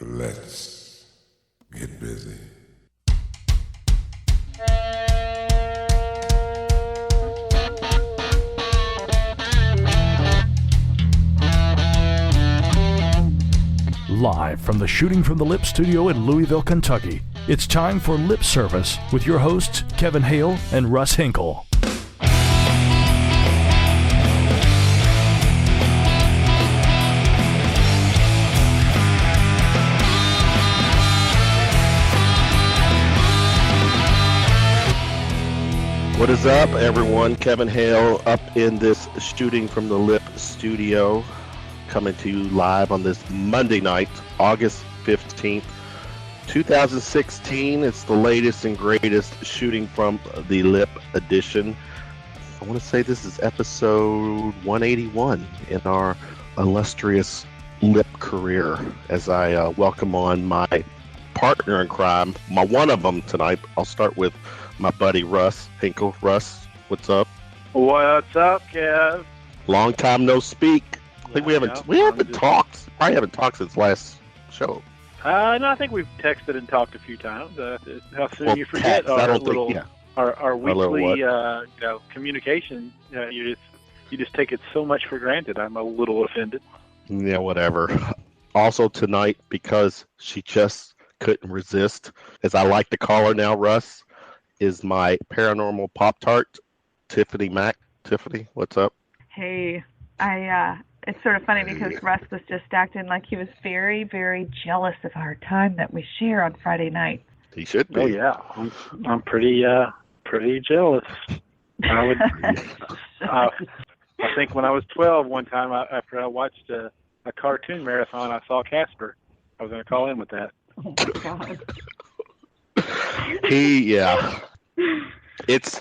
Let's get busy. Live from the Shooting from the Lip studio in Louisville, Kentucky, it's time for Lip Service with your hosts, Kevin Hale and Russ Hinkle. What is up, everyone? Kevin Hale up in this Shooting from the Lip studio, coming to you live on this Monday night, August 15th, 2016. It's the latest and greatest Shooting from the Lip edition. I want to say this is episode 181 in our illustrious lip career, as I welcome on my partner in crime, my one of them tonight. I'll start with my buddy Russ Hinkle. Russ, what's up? What's up, Kev? Long time no speak. I think we haven't talked. Probably haven't talked since last show. No, I think we've texted and talked a few times. How soon you forget our weekly communication. You just take it so much for granted. I'm a little offended. Yeah, whatever. Also tonight, because she just couldn't resist, as I like to call her now, Russ, is my paranormal Pop-Tart, Tiffany Mac. Tiffany, what's up? Hey, it's sort of funny because Russ was just acting like he was very, very jealous of our time that we share on Friday night. He should be. Oh yeah, I'm pretty jealous. I think when I was 12, one time after I watched a cartoon marathon, I saw Casper. I was going to call in with that. Oh my God. It's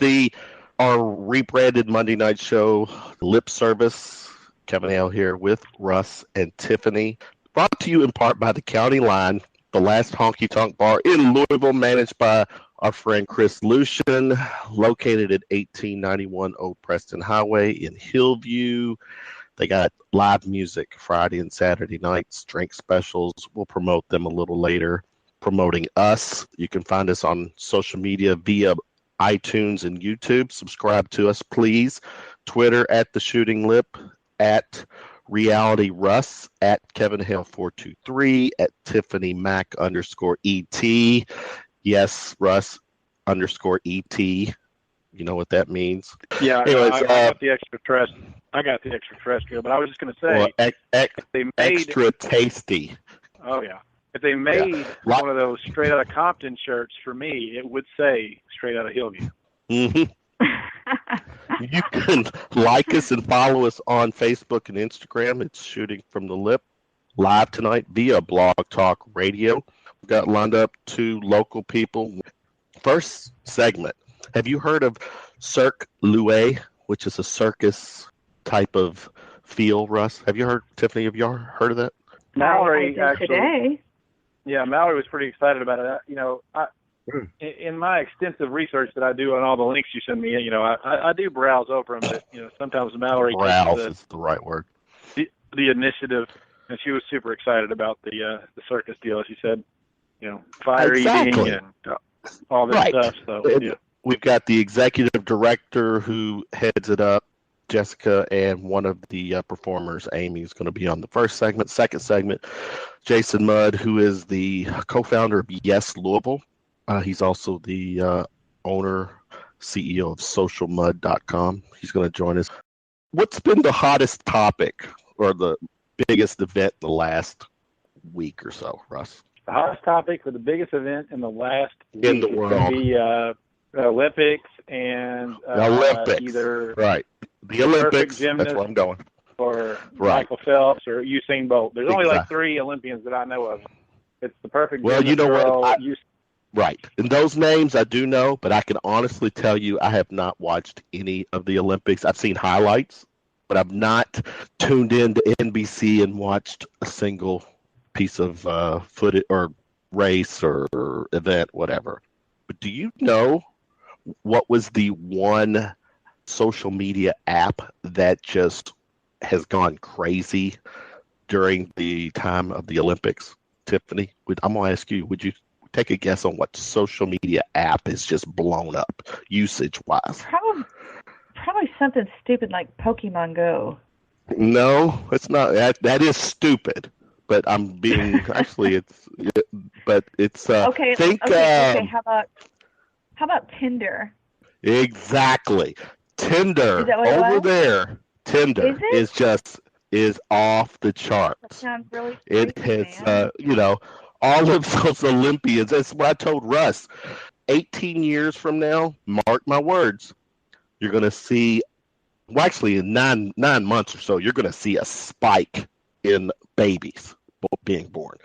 our rebranded Monday night show, Lip Service. Kevin Hale here with Russ and Tiffany. Brought to you in part by the County Line, the last honky-tonk bar in Louisville, managed by our friend Chris Lucien, located at 1891 Old Preston Highway in Hillview. They got live music Friday and Saturday nights, drink specials. We'll promote them a little later. Promoting us. You can find us on social media via iTunes and YouTube. Subscribe to us, please. Twitter at The Shooting Lip, at Reality Russ, at Kevin Hale 423, at Tiffany Mac _ET. Yes, Russ _ET. You know what that means. Yeah, anyways, I got the extraterrestrial, but I was just going to say, extra tasty. Oh yeah. If they made one of those straight out of Compton shirts for me, it would say straight out of Hillview. Mm-hmm. You can like us and follow us on Facebook and Instagram. It's Shooting from the Lip, live tonight via Blog Talk Radio. We've got lined up 2 local people. First segment. Have you heard of CirqueLouis, which is a circus type of feel, Russ? Have you heard, Tiffany, have you heard of that? Mallory, I did today. Yeah, Mallory was pretty excited about it. In my extensive research that I do on all the links you send me, I do browse over them. But sometimes Mallory browse is the right word. The initiative, and she was super excited about the circus deal. She said, fire eating and all this stuff. So we've got the executive director who heads it up, Jessica, and one of the performers, Amy, is going to be on the first segment. Second segment, Jason Mudd, who is the co-founder of Yes Louisville. He's also the owner, CEO of socialmud.com. He's going to join us. What's been the hottest topic or the biggest event in the last week or so, Russ? The hottest topic for the biggest event in the last week in the world is going to be Olympics and either the Olympics. That's where I'm going. Or Michael Phelps or Usain Bolt. There's only like 3 Olympians that I know of. It's the perfect. Well, you know what? Right. And those names I do know, but I can honestly tell you I have not watched any of the Olympics. I've seen highlights, but I've not tuned in to NBC and watched a single piece of footage or race or event, whatever. But do you know what was the one social media app that just has gone crazy during the time of the Olympics? Tiffany, I'm going to ask you, would you take a guess on what social media app is just blown up usage-wise? Probably something stupid like Pokemon Go. No, it's not. That is stupid. But I'm being actually. It's. Okay. Okay. How about Tinder? Exactly. Tinder Is that what over there. Tinder is off the charts. That sounds really It crazy, has all of those Olympians. That's what I told Russ. 18 years from now, mark my words, you're going to see. Well, actually, in nine months or so, you're going to see a spike in babies being born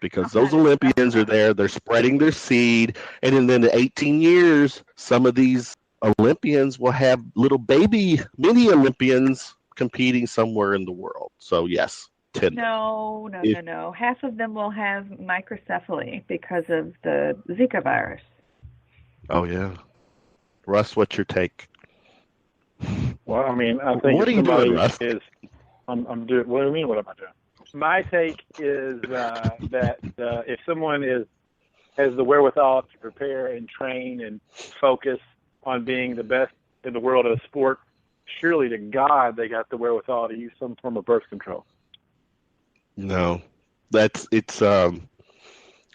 because those Olympians are there. They're spreading their seed. And then in 18 years, some of these Olympians will have little baby mini Olympians competing somewhere in the world. So, yes, Tinder. No. Half of them will have microcephaly because of the Zika virus. Oh, yeah. Russ, what's your take? Well, I mean, I think what are you doing, Russ? I'm doing. What do you mean? What am I doing? My take is that if someone has the wherewithal to prepare and train and focus on being the best in the world of sport, surely to God they got the wherewithal to use some form of birth control. No, it's a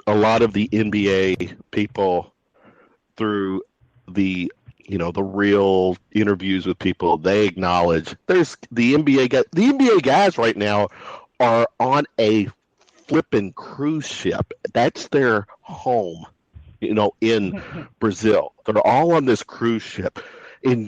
lot of the NBA people through the real interviews with people, they acknowledge there's the NBA guys right now are on a flipping cruise ship. That's their home, in Brazil. They're all on this cruise ship. And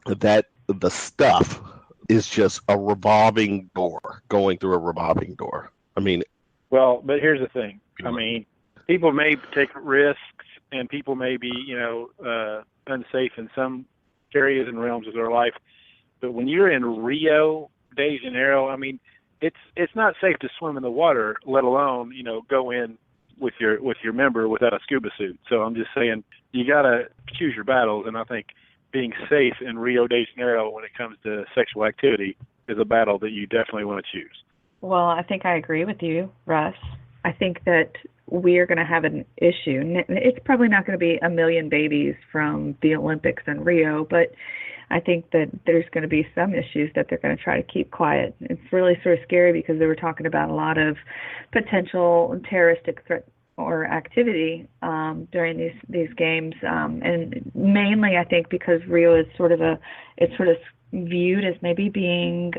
that the stuff is just a revolving door, going through a revolving door. I mean, well, but here's the thing. I mean, people may take risks and people may be, unsafe in some areas and realms of their life. But when you're in Rio de Janeiro, I mean, it's not safe to swim in the water, let alone, go in with your member without a scuba suit. So I'm just saying you got to choose your battles. And I think being safe in Rio de Janeiro when it comes to sexual activity is a battle that you definitely want to choose. Well, I think I agree with you, Russ. I think that we are going to have an issue. It's probably not going to be 1 million babies from the Olympics in Rio, but I think that there's going to be some issues that they're going to try to keep quiet. It's really sort of scary because they were talking about a lot of potential terroristic threat or activity during these games, and mainly I think because Rio is it's sort of viewed as maybe being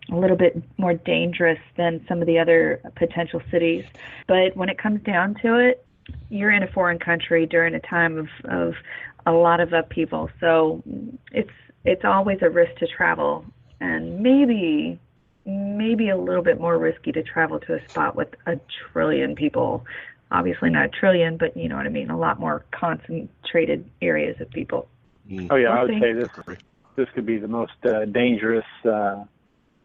a little bit more dangerous than some of the other potential cities. But when it comes down to it, you're in a foreign country during a time of a lot of upheaval. So it's always a risk to travel, and maybe a little bit more risky to travel to a spot with 1 trillion people. Obviously not 1 trillion, but you know what I mean, a lot more concentrated areas of people. Oh yeah, I would say this could be the most dangerous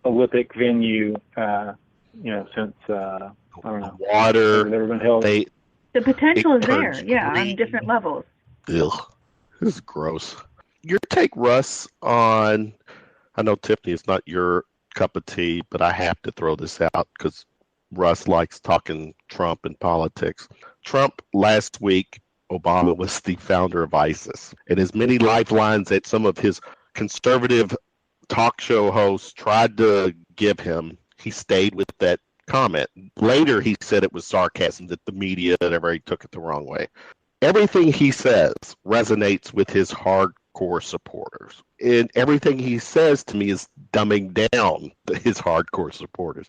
Olympic venue, since I don't know, water never been held. The potential is there, on different levels. Ugh, this is gross. Your take, Russ, on, I know Tiffany, it's not your cup of tea, but I have to throw this out because Russ likes talking Trump and politics. Trump last week, Obama was the founder of ISIS, and as many lifelines that some of his conservative talk show hosts tried to give him, he stayed with that comment. Later, he said it was sarcasm, that the media and everybody took it the wrong way. Everything he says resonates with his hardcore supporters. And everything he says to me is dumbing down his hardcore supporters.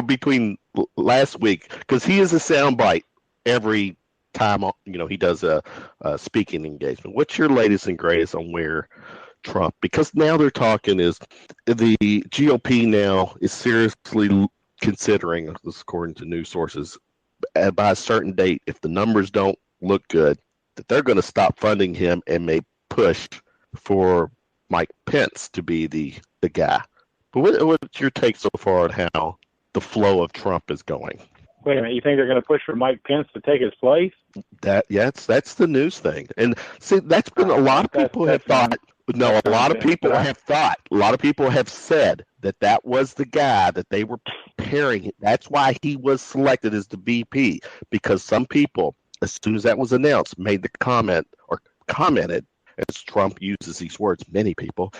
Between last week, because he is a soundbite every time, he does a speaking engagement. What's your latest and greatest on where Trump, because now they're talking is the GOP now is seriously considering, according to news sources, by a certain date, if the numbers don't look good, that they're going to stop funding him and may push for Mike Pence to be the guy. But what's your take so far on how the flow of Trump is going? Wait a minute, you think they're going to push for Mike Pence to take his place? That's the news thing. And see, that's been a lot of people have thought No, a lot of people have said that was the guy that they were preparing. That's why he was selected as the VP, because some people, as soon as that was announced, made the commented, as Trump uses these words, many people,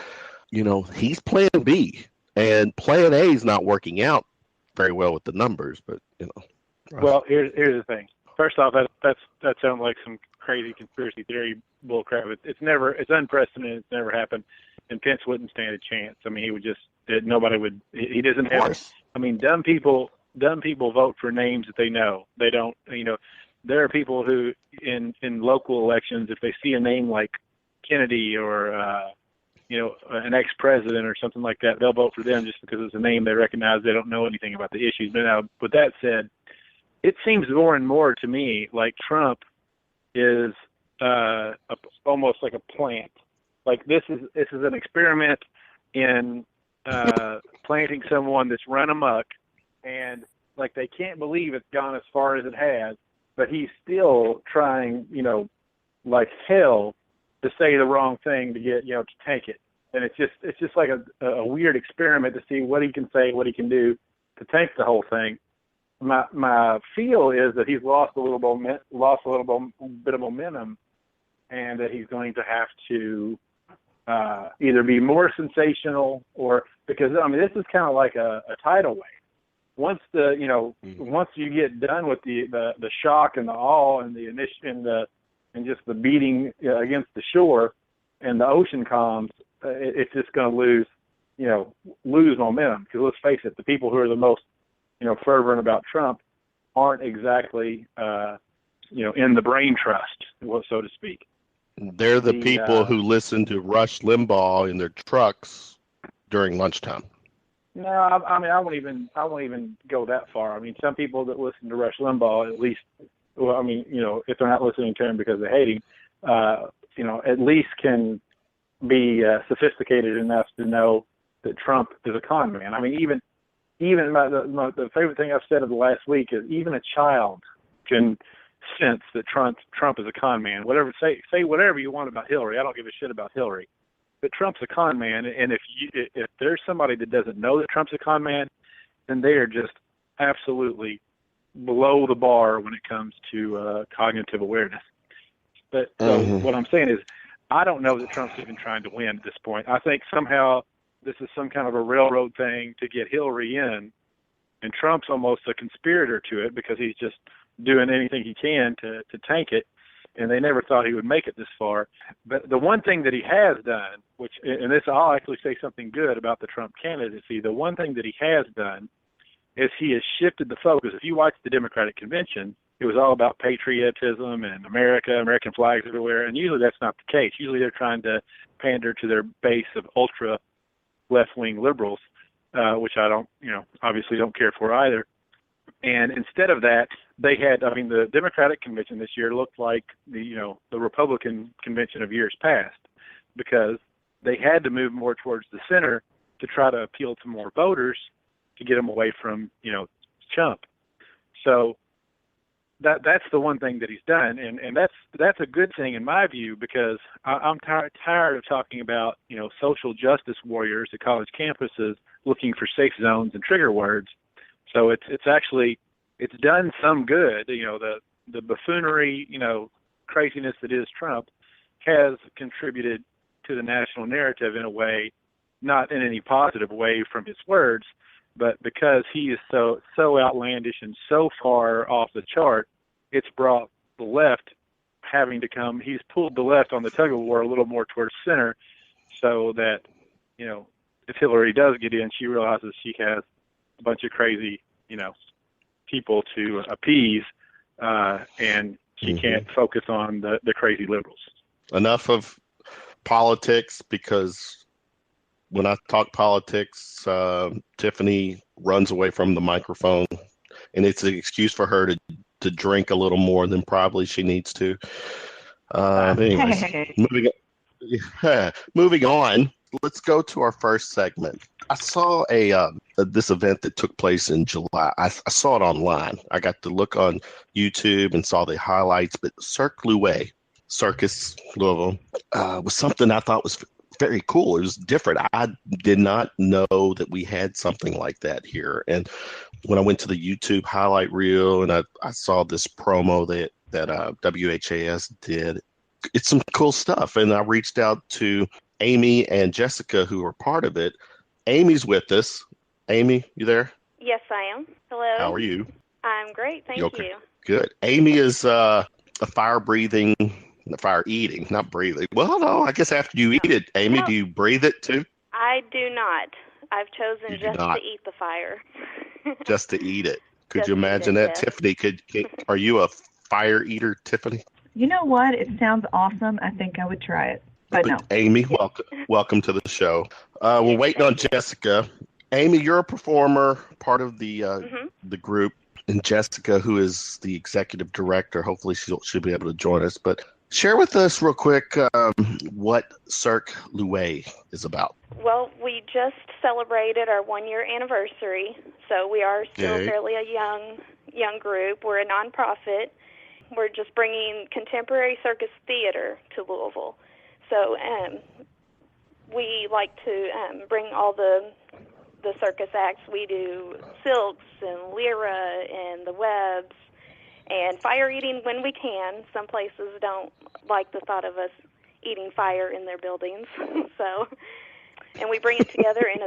he's plan B, and plan A is not working out very well with the numbers, but Well, here's the thing. First off, that sounds like some crazy conspiracy theory bullcrap. It's unprecedented. It's never happened, and Pence wouldn't stand a chance. I mean, he doesn't have. I mean, dumb people vote for names that they know. They don't. There are people who in local elections, if they see a name like Kennedy or an ex-president or something like that, they'll vote for them just because it's a name they recognize. They don't know anything about the issues. But now, with that said, it seems more and more to me like Trump is almost like a plant. Like this is an experiment in planting someone that's run amok, and like they can't believe it's gone as far as it has, but he's still trying, like hell, to say the wrong thing to get, to tank it. And it's just like a weird experiment to see what he can say, what he can do to tank the whole thing. My feel is that he's lost a little bit of momentum, and that he's going to have to either be more sensational or, because this is kind of like a tidal wave. Once once you get done with the shock and the awe and and just the beating against the shore, and the ocean calms, it's just going to lose momentum. Because let's face it, the people who are the most fervent about Trump aren't exactly, in the brain trust, so to speak. They're the people who listen to Rush Limbaugh in their trucks during lunchtime. No, I won't even go that far. I mean, some people that listen to Rush Limbaugh, at least, if they're not listening to him because they hate him, at least can be sophisticated enough to know that Trump is a con man. I mean, even the favorite thing I've said of the last week is even a child can sense that Trump is a con man. Whatever, say whatever you want about Hillary. I don't give a shit about Hillary, but Trump's a con man. And if there's somebody that doesn't know that Trump's a con man, then they are just absolutely below the bar when it comes to cognitive awareness. But so what I'm saying is, I don't know that Trump's even trying to win at this point. I think somehow this is some kind of a railroad thing to get Hillary in, and Trump's almost a conspirator to it because he's just doing anything he can to tank it, and they never thought he would make it this far. But the one thing that he has done, I'll actually say something good about the Trump candidacy, the one thing that he has done is he has shifted the focus. If you watch the Democratic convention, it was all about patriotism and American flags everywhere, and usually that's not the case. Usually they're trying to pander to their base of ultra left-wing liberals, which I obviously don't care for either. And instead of that, they had, the Democratic convention this year looked like the Republican convention of years past, because they had to move more towards the center to try to appeal to more voters to get them away from, Trump. So that's the one thing that he's done, and that's a good thing in my view, because I'm tired of talking about social justice warriors at college campuses looking for safe zones and trigger words. So it's done some good. The buffoonery, craziness that is Trump has contributed to the national narrative in a way, not in any positive way from his words, but because he is so outlandish and so far off the chart, it's brought the left having to come. He's pulled the left on the tug of war a little more towards center, so that if Hillary does get in, she realizes she has a bunch of crazy people to appease, and she can't focus on the crazy liberals. Enough of politics, because when I talk politics, Tiffany runs away from the microphone, and it's an excuse for her to drink a little more than probably she needs to. Anyways, moving on. Let's go to our first segment. I saw this event that took place in July. I saw it online. I got to look on YouTube and saw the highlights. But CirqueLouis, Circus Louisville, was something I thought was very cool. It was different. I did not know that we had something like that here. And when I went to the YouTube highlight reel and I saw this promo that WHAS did, it's some cool stuff. And I reached out to Amy and Jessica, who are part of it. Amy's with us. Amy, you there? Yes, I am. Hello. How are you? I'm great, thank you. Good. Amy is a fire-breathing, fire-eating, not breathing. Well, no, I guess after you eat it, Amy, do you breathe it too? I do not. I've chosen just to eat the fire. Just to eat it. Could you imagine that? Yes. Tiffany, are you a fire eater, Tiffany? You know what? It sounds awesome. I think I would try it. But no. Amy, welcome to the show. We're waiting on Jessica. Amy, you're a performer, part of the group. And Jessica, who is the executive director, hopefully she'll be able to join us. But share with us real quick what CirqueLouis is about. Well, we just celebrated our 1-year anniversary, so we are still fairly a young group. We're a nonprofit. We're just bringing contemporary circus theater to Louisville. So we like to bring all the circus acts. We do silks and lyra and the webs and fire eating when we can. Some places don't like the thought of us eating fire in their buildings. So, and we bring it together in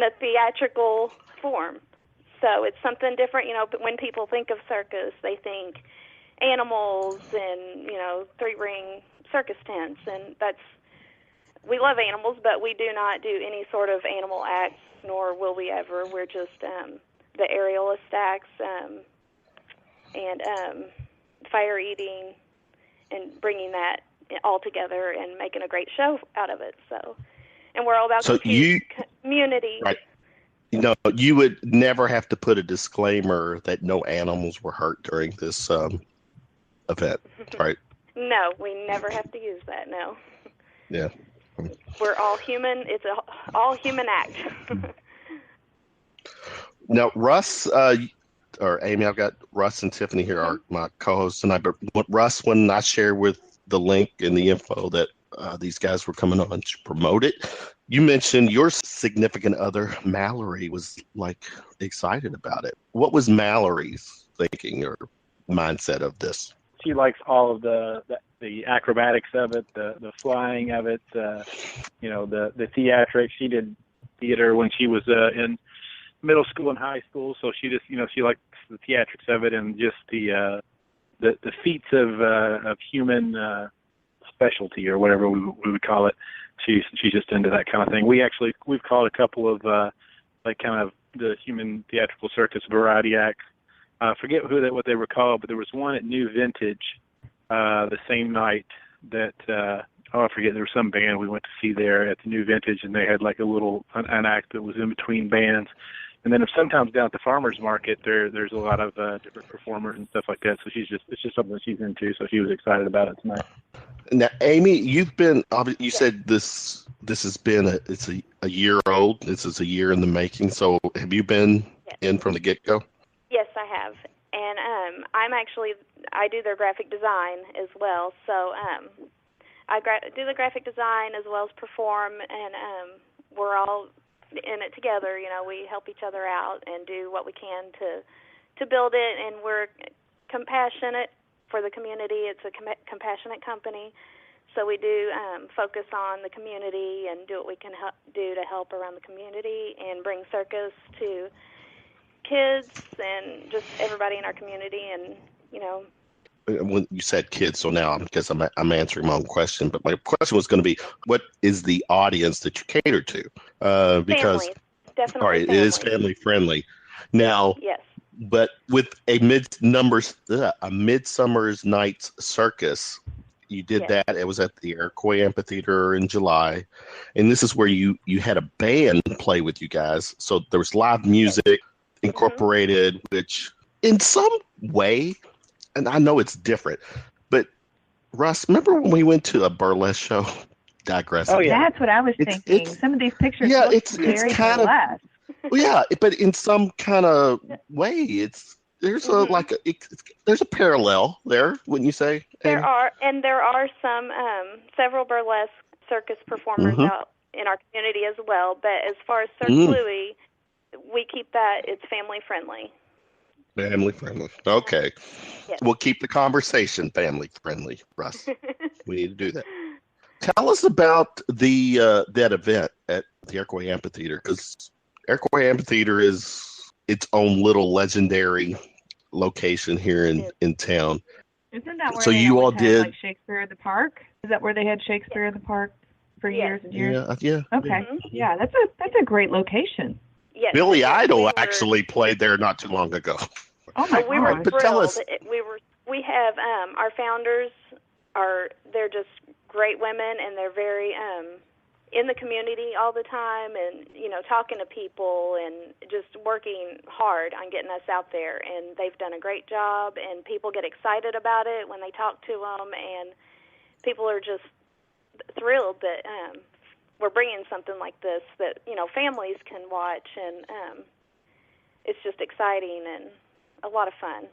a theatrical form. So it's something different, but when people think of circus, they think animals and, 3-ring circus tents, and we love animals, but we do not do any sort of animal acts, nor will we ever. We're just the aerialist acts and fire eating and bringing that all together and making a great show out of it. So, and we're all about community. Right. You would never have to put a disclaimer that no animals were hurt during this event, right? No, we never have to use that, no. Yeah. We're all human. It's a all human act. Now, Russ, or Amy, I've got Russ and Tiffany here, are my co-hosts tonight. But Russ, when I share with the link and the info that these guys were coming on to promote it, you mentioned your significant other, Mallory, was excited about it. What was Mallory's thinking or mindset of this? She likes all of the acrobatics of it, the flying of it, the theatrics. She did theater when she was in middle school and high school, so she just she likes the theatrics of it and just the feats of human specialty or whatever we would call it. She's just into that kind of thing. We've called a couple of kind of the human theatrical circus variety acts. I forget what they were called, but there was one at New Vintage the same night that I forget, there was some band we went to see there at the New Vintage, and they had like a little an act that was in between bands. And then sometimes down at the farmers market, there's a lot of different performers and stuff like that. So it's just something that she's into. So she was excited about it tonight. Now, Amy, you said this has been a year old. This is a year in the making. So have you been in from the get-go? Yes, I have. And I do their graphic design as well. So I do the graphic design as well as perform, and we're all in it together. We help each other out and do what we can to build it, and we're compassionate for the community. It's a compassionate company, so we do focus on the community and do what we can do to help around the community and bring circus to kids and just everybody in our community. And when you said kids, so now I guess I'm answering my own question, but my question was going to be, what is the audience that you cater to? Because family. Definitely all right, family. It is family friendly now. Yes. But with a Midsummer's Night's Circus, you did that. It was at the Iroquois Amphitheater in July, and this is where you had a band play with you guys. So there was live music incorporated, which in some way, and I know it's different, but Russ, remember when we went to a burlesque show? Digressing. Oh yeah, that's what I was thinking. Some of these pictures look very burlesque. Well, yeah, but in some kind of way, there's a parallel there, wouldn't you say? There are some several burlesque circus performers out in our community as well. But as far as CirqueLouis, we keep that, it's family friendly. Family friendly. Okay. Yes. We'll keep the conversation family friendly, Russ. We need to do that. Tell us about the that event at the Iroquois Amphitheater, because Iroquois Amphitheater is its own little legendary location here in town. Isn't that where so they you all had, did like, Shakespeare in the Park? Is that where they had Shakespeare in the Park for years and years? Yeah. Okay. Yeah, that's a great location. Yes. Billy Idol actually played there not too long ago. Oh my we were gosh. But tell thrilled. us. We have our founders they're just great women, and they're very in the community all the time, and talking to people and just working hard on getting us out there. And they've done a great job, and people get excited about it when they talk to them, and people are just thrilled that we're bringing something like this that families can watch, and it's just exciting and a lot of fun.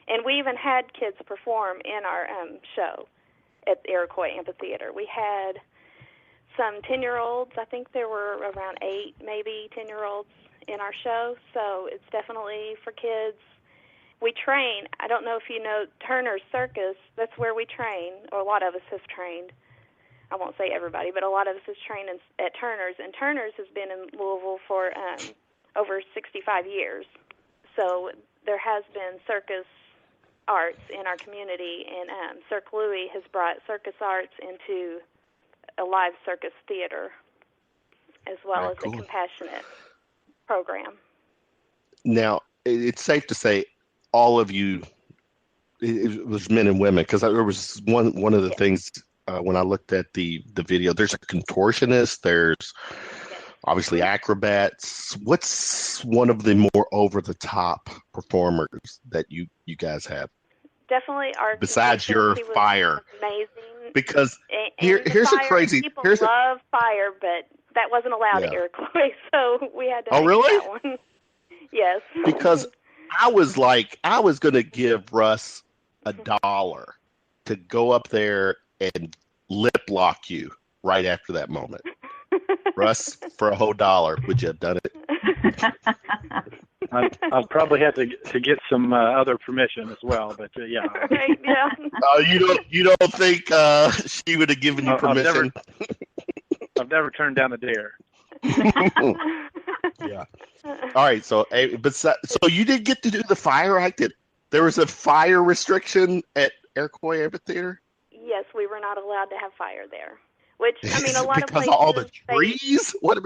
And we even had kids perform in our show at the Iroquois Amphitheater. We had some 10-year-olds. I think there were around 8, maybe 10-year-olds in our show. So it's definitely for kids. We train. I don't know if you know Turner's Circus. That's where we train, or a lot of us have trained. I won't say everybody, but a lot of us has trained at Turner's. And Turner's has been in Louisville for over 65 years. So there has been circus arts in our community, and CirqueLouis has brought circus arts into a live circus theater as well as a compassionate program. Now, it's safe to say all of you, it was men and women, because there was one of the things when I looked at the video, there's a contortionist, there's obviously acrobats. What's one of the more over-the-top performers that you guys have? Definitely our besides your fire. Amazing. Because here's the crazy. People love fire, but that wasn't allowed at Iroquois, so we had to make that one. Yes. Because I was going to give Russ $1 to go up there and lip lock you right after that moment. Russ, for a whole $1, would you have done it? I'll probably have to get some other permission as well, but yeah. Right, yeah. You don't think she would have given you permission? I've never turned down a dare. Yeah. All right. So you did get to do the fire act. There was a fire restriction at Iroquois Amphitheater? Yes, we were not allowed to have fire there. Which, I mean, a lot of because places... of all the trees? What?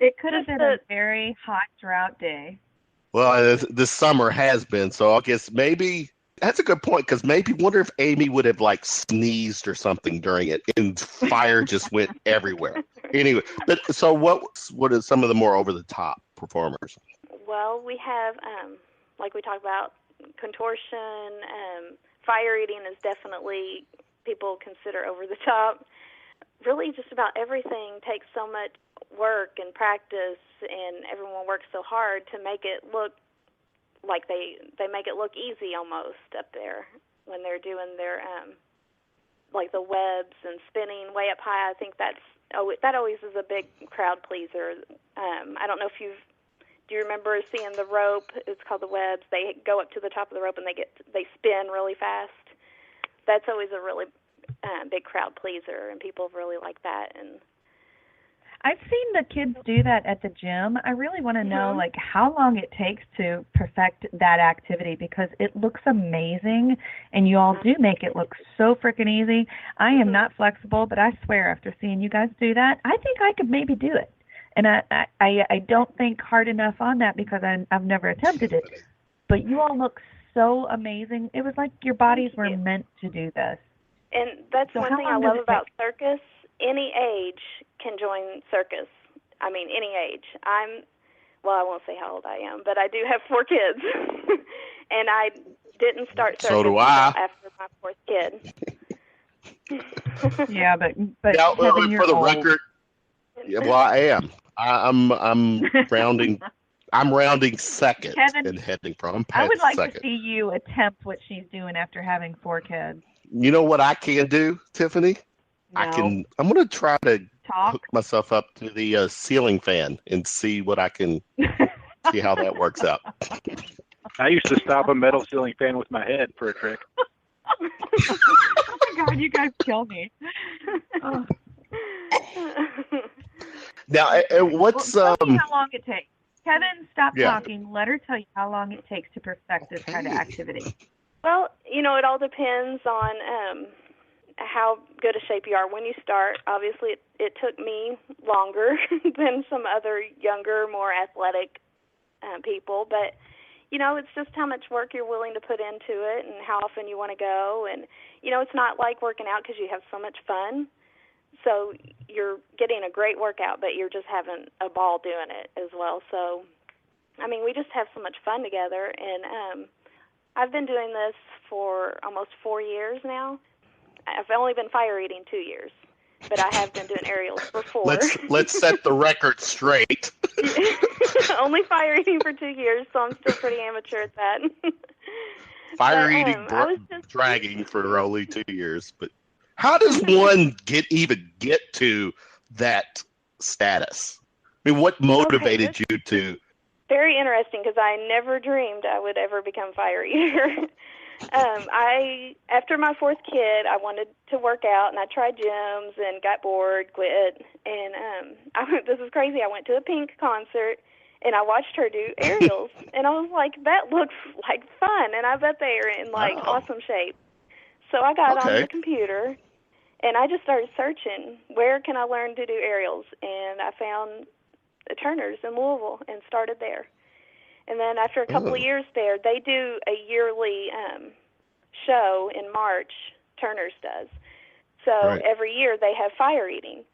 It could have been a very hot drought day. Well, this summer has been, so I guess maybe that's a good point, because wonder if Amy would have sneezed or something during it, and fire just went everywhere. Anyway, but so what are some of the more over the top performers? Well, we have like we talked about contortion, fire eating is definitely people consider over the top. Really, just about everything takes so much work and practice, and everyone works so hard to make it look like they make it look easy almost up there when they're doing their like the webs and spinning way up high. I think that always is a big crowd pleaser. I don't know if do you remember seeing the rope? It's called the webs. They go up to the top of the rope and they spin really fast. That's always a really big crowd pleaser, and people really like that. And I've seen the kids do that at the gym. I really want to know how long it takes to perfect that activity, because it looks amazing, and you all do make it look so freaking easy. I am not flexible, but I swear after seeing you guys do that, I think I could maybe do it. And I don't think hard enough on that, because I've never attempted it. But you all look so amazing. It was like your bodies were meant to do this. And that's one thing I love about circus. Any age can join circus. I mean, any age. I won't say how old I am, but I do have 4 kids. And I didn't start circus until after my 4th kid. Yeah, but now, for the record, well, I am. I'm rounding. I'm rounding second, Kevin, and heading from. I would like second. to see you attempt what she's doing after having 4 kids. You know what I can do, Tiffany? No. I'm going to try to Talk. hook myself up to the ceiling fan and see what I can see how that works out. I used to stop a metal ceiling fan with my head for a trick. Oh my God, you guys kill me. Oh. Now, what's tell me how long it takes. Kevin, stop talking. Let her tell you how long it takes to perfect this kind of activity. Well, it all depends on how good a shape you are when you start. Obviously, it took me longer than some other younger, more athletic people, but it's just how much work you're willing to put into it and how often you want to go. And it's not like working out because you have so much fun. So you're getting a great workout, but you're just having a ball doing it as well. So, we just have so much fun together. And I've been doing this for almost 4 years now. I've only been fire eating 2 years, but I have been doing aerials for 4. Let's set the record straight. Only fire eating for 2 years, so I'm still pretty amateur at that. Fire eating, dragging for only 2 years, but how does one even get to that status? What motivated you to? Very interesting, because I never dreamed I would ever become fire eater. After my 4th kid, I wanted to work out, and I tried gyms and got bored, quit. And this is crazy. I went to a Pink concert, and I watched her do aerials, and I was like, that looks like fun, and I bet they are in awesome shape. So I got on the computer, and I just started searching, where can I learn to do aerials? And I found Turner's in Louisville and started there. And then after a couple of years there, they do a yearly show in March, Turner's does. So every year they have fire eating.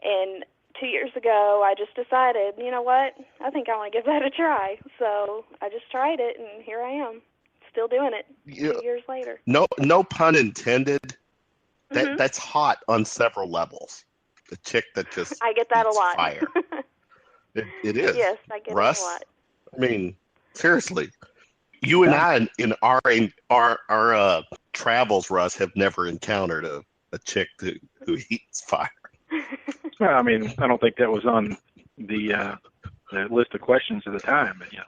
And 2 years ago, I just decided, you know what, I think I want to give that a try. So I just tried it, and here I am, still doing it 2 years later. No pun intended. That's hot on several levels. The chick that just I get that a lot. Fire. It is. Yes, I get Russ, it a lot. Seriously, you and I in our travels, Russ, have never encountered a chick who eats fire. Well, I don't think that was on the list of questions at the time, but yeah.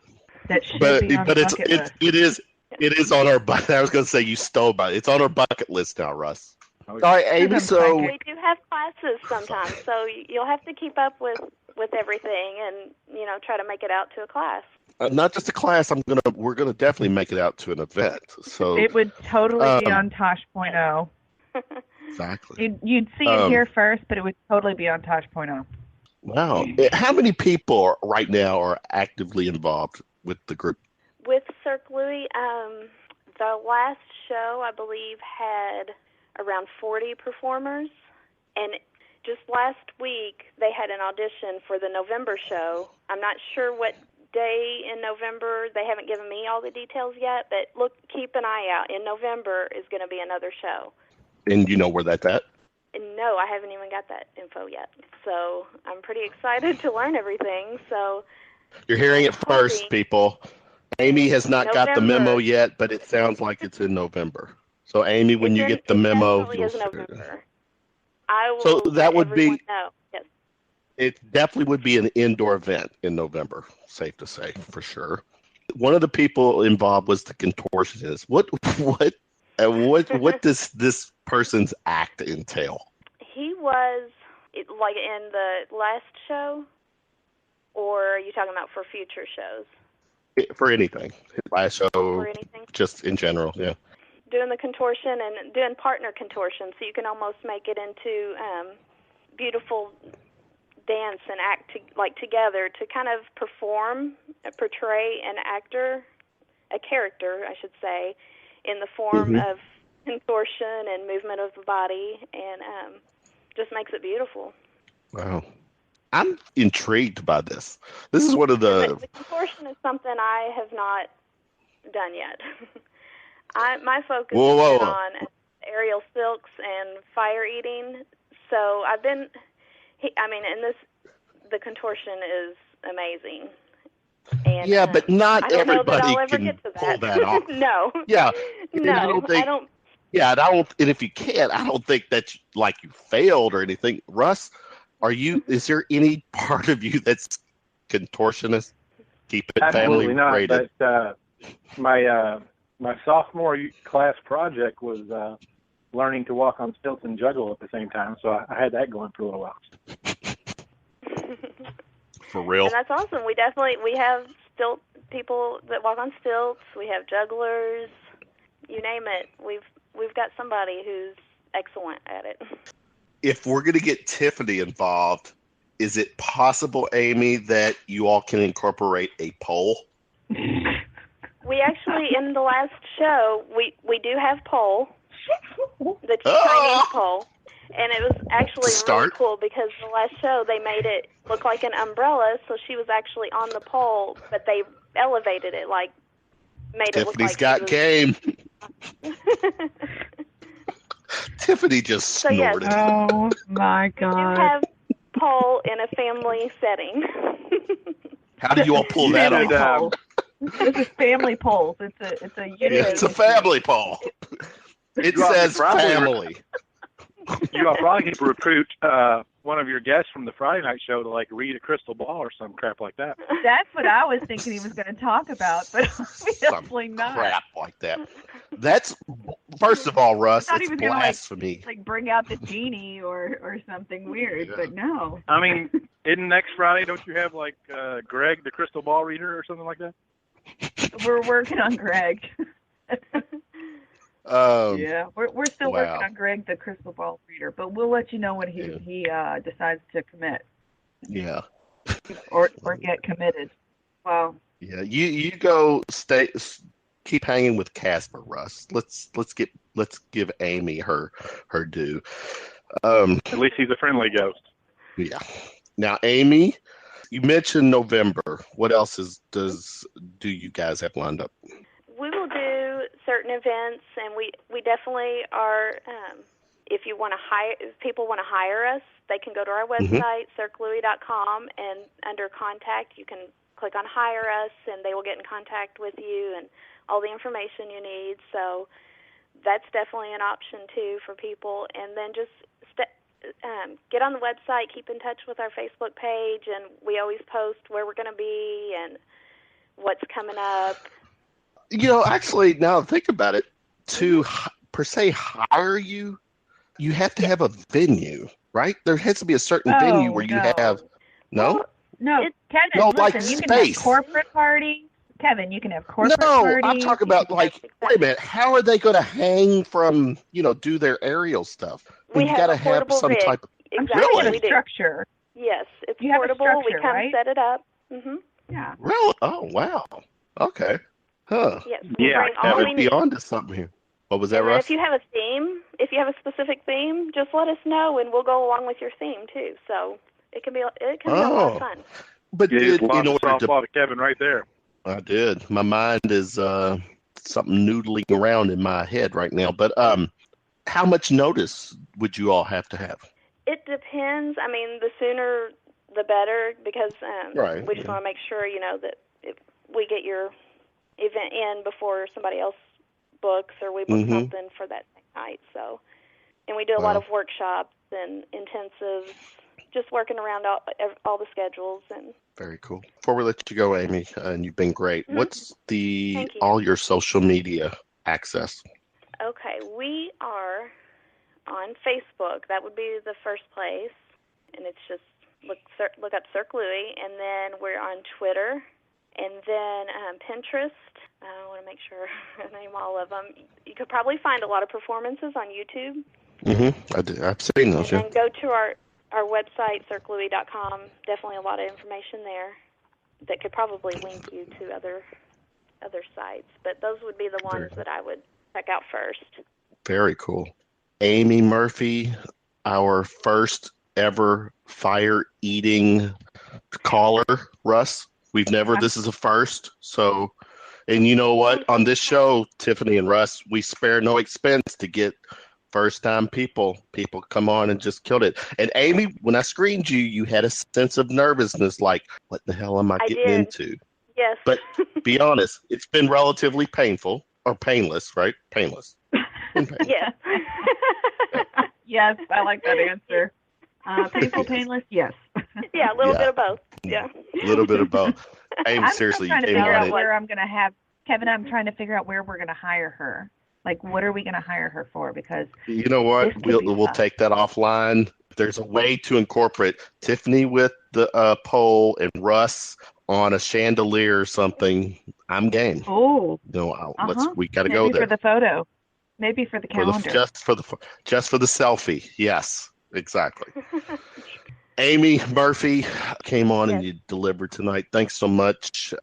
That should be on the bucket list. It is on our bucket. I was going to say you stole my. It's on our bucket list now, Russ. All right, Amy. So we do have classes sometimes, so you'll have to keep up with everything, and try to make it out to a class. Not just a class. We're gonna definitely make it out to an event. So it would totally be on Tosh.0. Exactly. You'd see it here first, but it would totally be on Tosh.0. Wow. How many people right now are actively involved with the group? With CirqueLouis, the last show I believe had around 40 performers, and just last week they had an audition for the November show. I'm not sure what day in November. They haven't given me all the details yet, but keep an eye out. In November is going to be another show. And you know where that's at? No, I haven't even got that info yet. So I'm pretty excited to learn everything. So you're hearing it first, people. Amy has not got the memo yet, but it sounds like it's in November. So Amy, when you get the memo, you'll see November. So that would be. Know. Yes. It definitely would be an indoor event in November. Safe to say, for sure. One of the people involved was the contortionist. What does this person's act entail? He was like in the last show, or are you talking about for future shows? For anything, last show. For anything. Just in general, yeah. Doing the contortion and doing partner contortion, so you can almost make it into beautiful dance and act together to kind of portray a character, I should say, in the form of contortion and movement of the body, and just makes it beautiful. Wow. I'm intrigued by this. This is one of the contortion is something I have not done yet. My focus has been on aerial silks and fire eating. So I've been, the contortion is amazing. And, but not everybody can get to pull that off. No. Yeah. No, I don't Yeah, and if you can't, I don't think that you failed or anything. Russ, is there any part of you that's contortionist? Keep it Absolutely family not, rated. But my sophomore class project was learning to walk on stilts and juggle at the same time, so I had that going for a little while. For real? And that's awesome. We have people that walk on stilts. We have jugglers. You name it. We've got somebody who's excellent at it. If we're going to get Tiffany involved, is it possible, Amy, that you all can incorporate a pole? We actually, in the last show, we do have pole, the Chinese pole, and it was actually really cool because the last show they made it look like an umbrella, so she was actually on the pole, but they elevated it, made it look like Tiffany's got game. Tiffany just snorted. Yes. Oh my God! We do have pole in a family setting. How do you all pull that off? This is family polls. It's a unit. It's a family poll. It says family. You all probably could recruit one of your guests from the Friday night show to read a crystal ball or some crap like that. That's what I was thinking he was going to talk about, but obviously not. Crap like that. That's first of all, Russ. It's blasphemy. Gonna, bring out the genie or something weird, but no. I mean, isn't next Friday? Don't you have Greg, the crystal ball reader, or something like that? We're working on Greg. Yeah, we're still working on Greg, the crystal ball reader, but we'll let you know when he decides to commit. Yeah. Or get committed. Wow. Yeah, you keep hanging with Casper, Russ. Let's give Amy her due. At least he's a friendly ghost. Yeah. Now, Amy, you mentioned November. What else do you guys have lined up? We will do certain events, and we definitely are. If people want to hire us, they can go to our website, CirqueLouis.com, and under contact, you can click on hire us, and they will get in contact with you and all the information you need. So that's definitely an option too for people. And then just get on the website, keep in touch with our Facebook page, and we always post where we're going to be and what's coming up. Actually, now think about it, to per se hire you, you have to have a venue, right? There has to be a certain venue where you have. No? No, Kevin, listen, you can have corporate parties. Kevin, you can have corporate parties. No, I'm talking about wait a minute, how are they going to hang from, do their aerial stuff? We have got to have some rig. type of Really? Structure. Yes, it's you portable. Have a we come set it up. Yeah. Really? Oh, wow. Okay. Huh. Yes. Kevin's beyond to something here. What was that, Russ? If you have a theme, if you have a specific theme, just let us know, and we'll go along with your theme too. So it can be a lot of fun. But in order to Kevin right there. I did. My mind is something noodling around in my head right now. But how much notice would you all have to have? It depends. I mean, the sooner the better, because we just want to make sure, that we get your event in before somebody else books or we book something for that night. So, and we do a lot of workshops and intensives, just working around all the schedules. And very cool. Before we let you go, Amy, and you've been great. What's all your social media access? Okay, we are on Facebook. That would be the first place, and it's just look up CirqueLouis, and then we're on Twitter, and then Pinterest. I want to make sure I name all of them. You could probably find a lot of performances on YouTube. I've seen those. And then go to our website, CirqueLouis.com. Definitely a lot of information there that could probably link you to other sites. But those would be the ones that I would check out first. Very cool. Amy Murphy, our first ever fire-eating caller, Russ. This is a first. So, and you know what? On this show, Tiffany and Russ, we spare no expense to get first-time people come on and just killed it. And Amy, when I screened you, you had a sense of nervousness, like, what the hell am I getting into? Yes. But be honest, it's been relatively painful, or painless, right? Painless. Yes. Yes, I like that answer. Painful, painless, yes. Yeah, a little bit of both. Yeah. A little bit of both. I'm seriously, trying to you figure came out on where I'm going to have Kevin. I'm trying to figure out where we're going to hire her. Like, what are we going to hire her for? Because you know what? We'll take that offline. If there's a way to incorporate Tiffany with the pole and Russ on a chandelier or something, I'm game. Oh, No, we got to go there. Maybe for the photo. Maybe for the calendar. Just for the selfie. Yes, exactly. Amy Murphy came on and you delivered tonight. Thanks so much.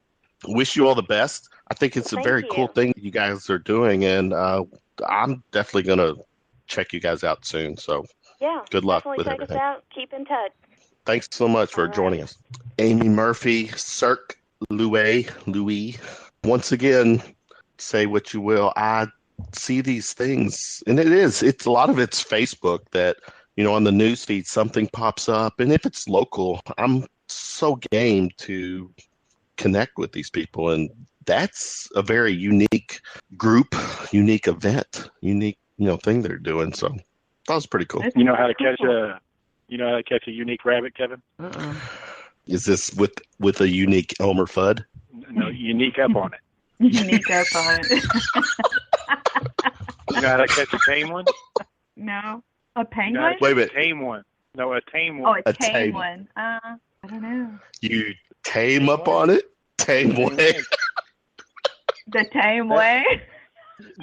Wish you all the best. I think it's a very cool thing you guys are doing, and I'm definitely going to check you guys out soon. So good luck with everything. Check us out. Keep in touch. Thanks so much for joining us. Amy Murphy, CirqueLouis. Once again, say what you will. I see these things, and it's a lot of it's Facebook that, on the news feed, something pops up. And if it's local, I'm so game to connect with these people. And that's a very unique group, unique event, unique, thing they're doing. So that was pretty cool. You know how to catch a unique rabbit, Kevin? Is this with a unique Elmer Fudd? No, unique up on it. Unique up on it. You know how to catch a tame one? No. A penguin? Wait a minute. Tame one. No, a tame one. Oh, a tame one. I don't know. You tame up on it? Tame way? The tame way?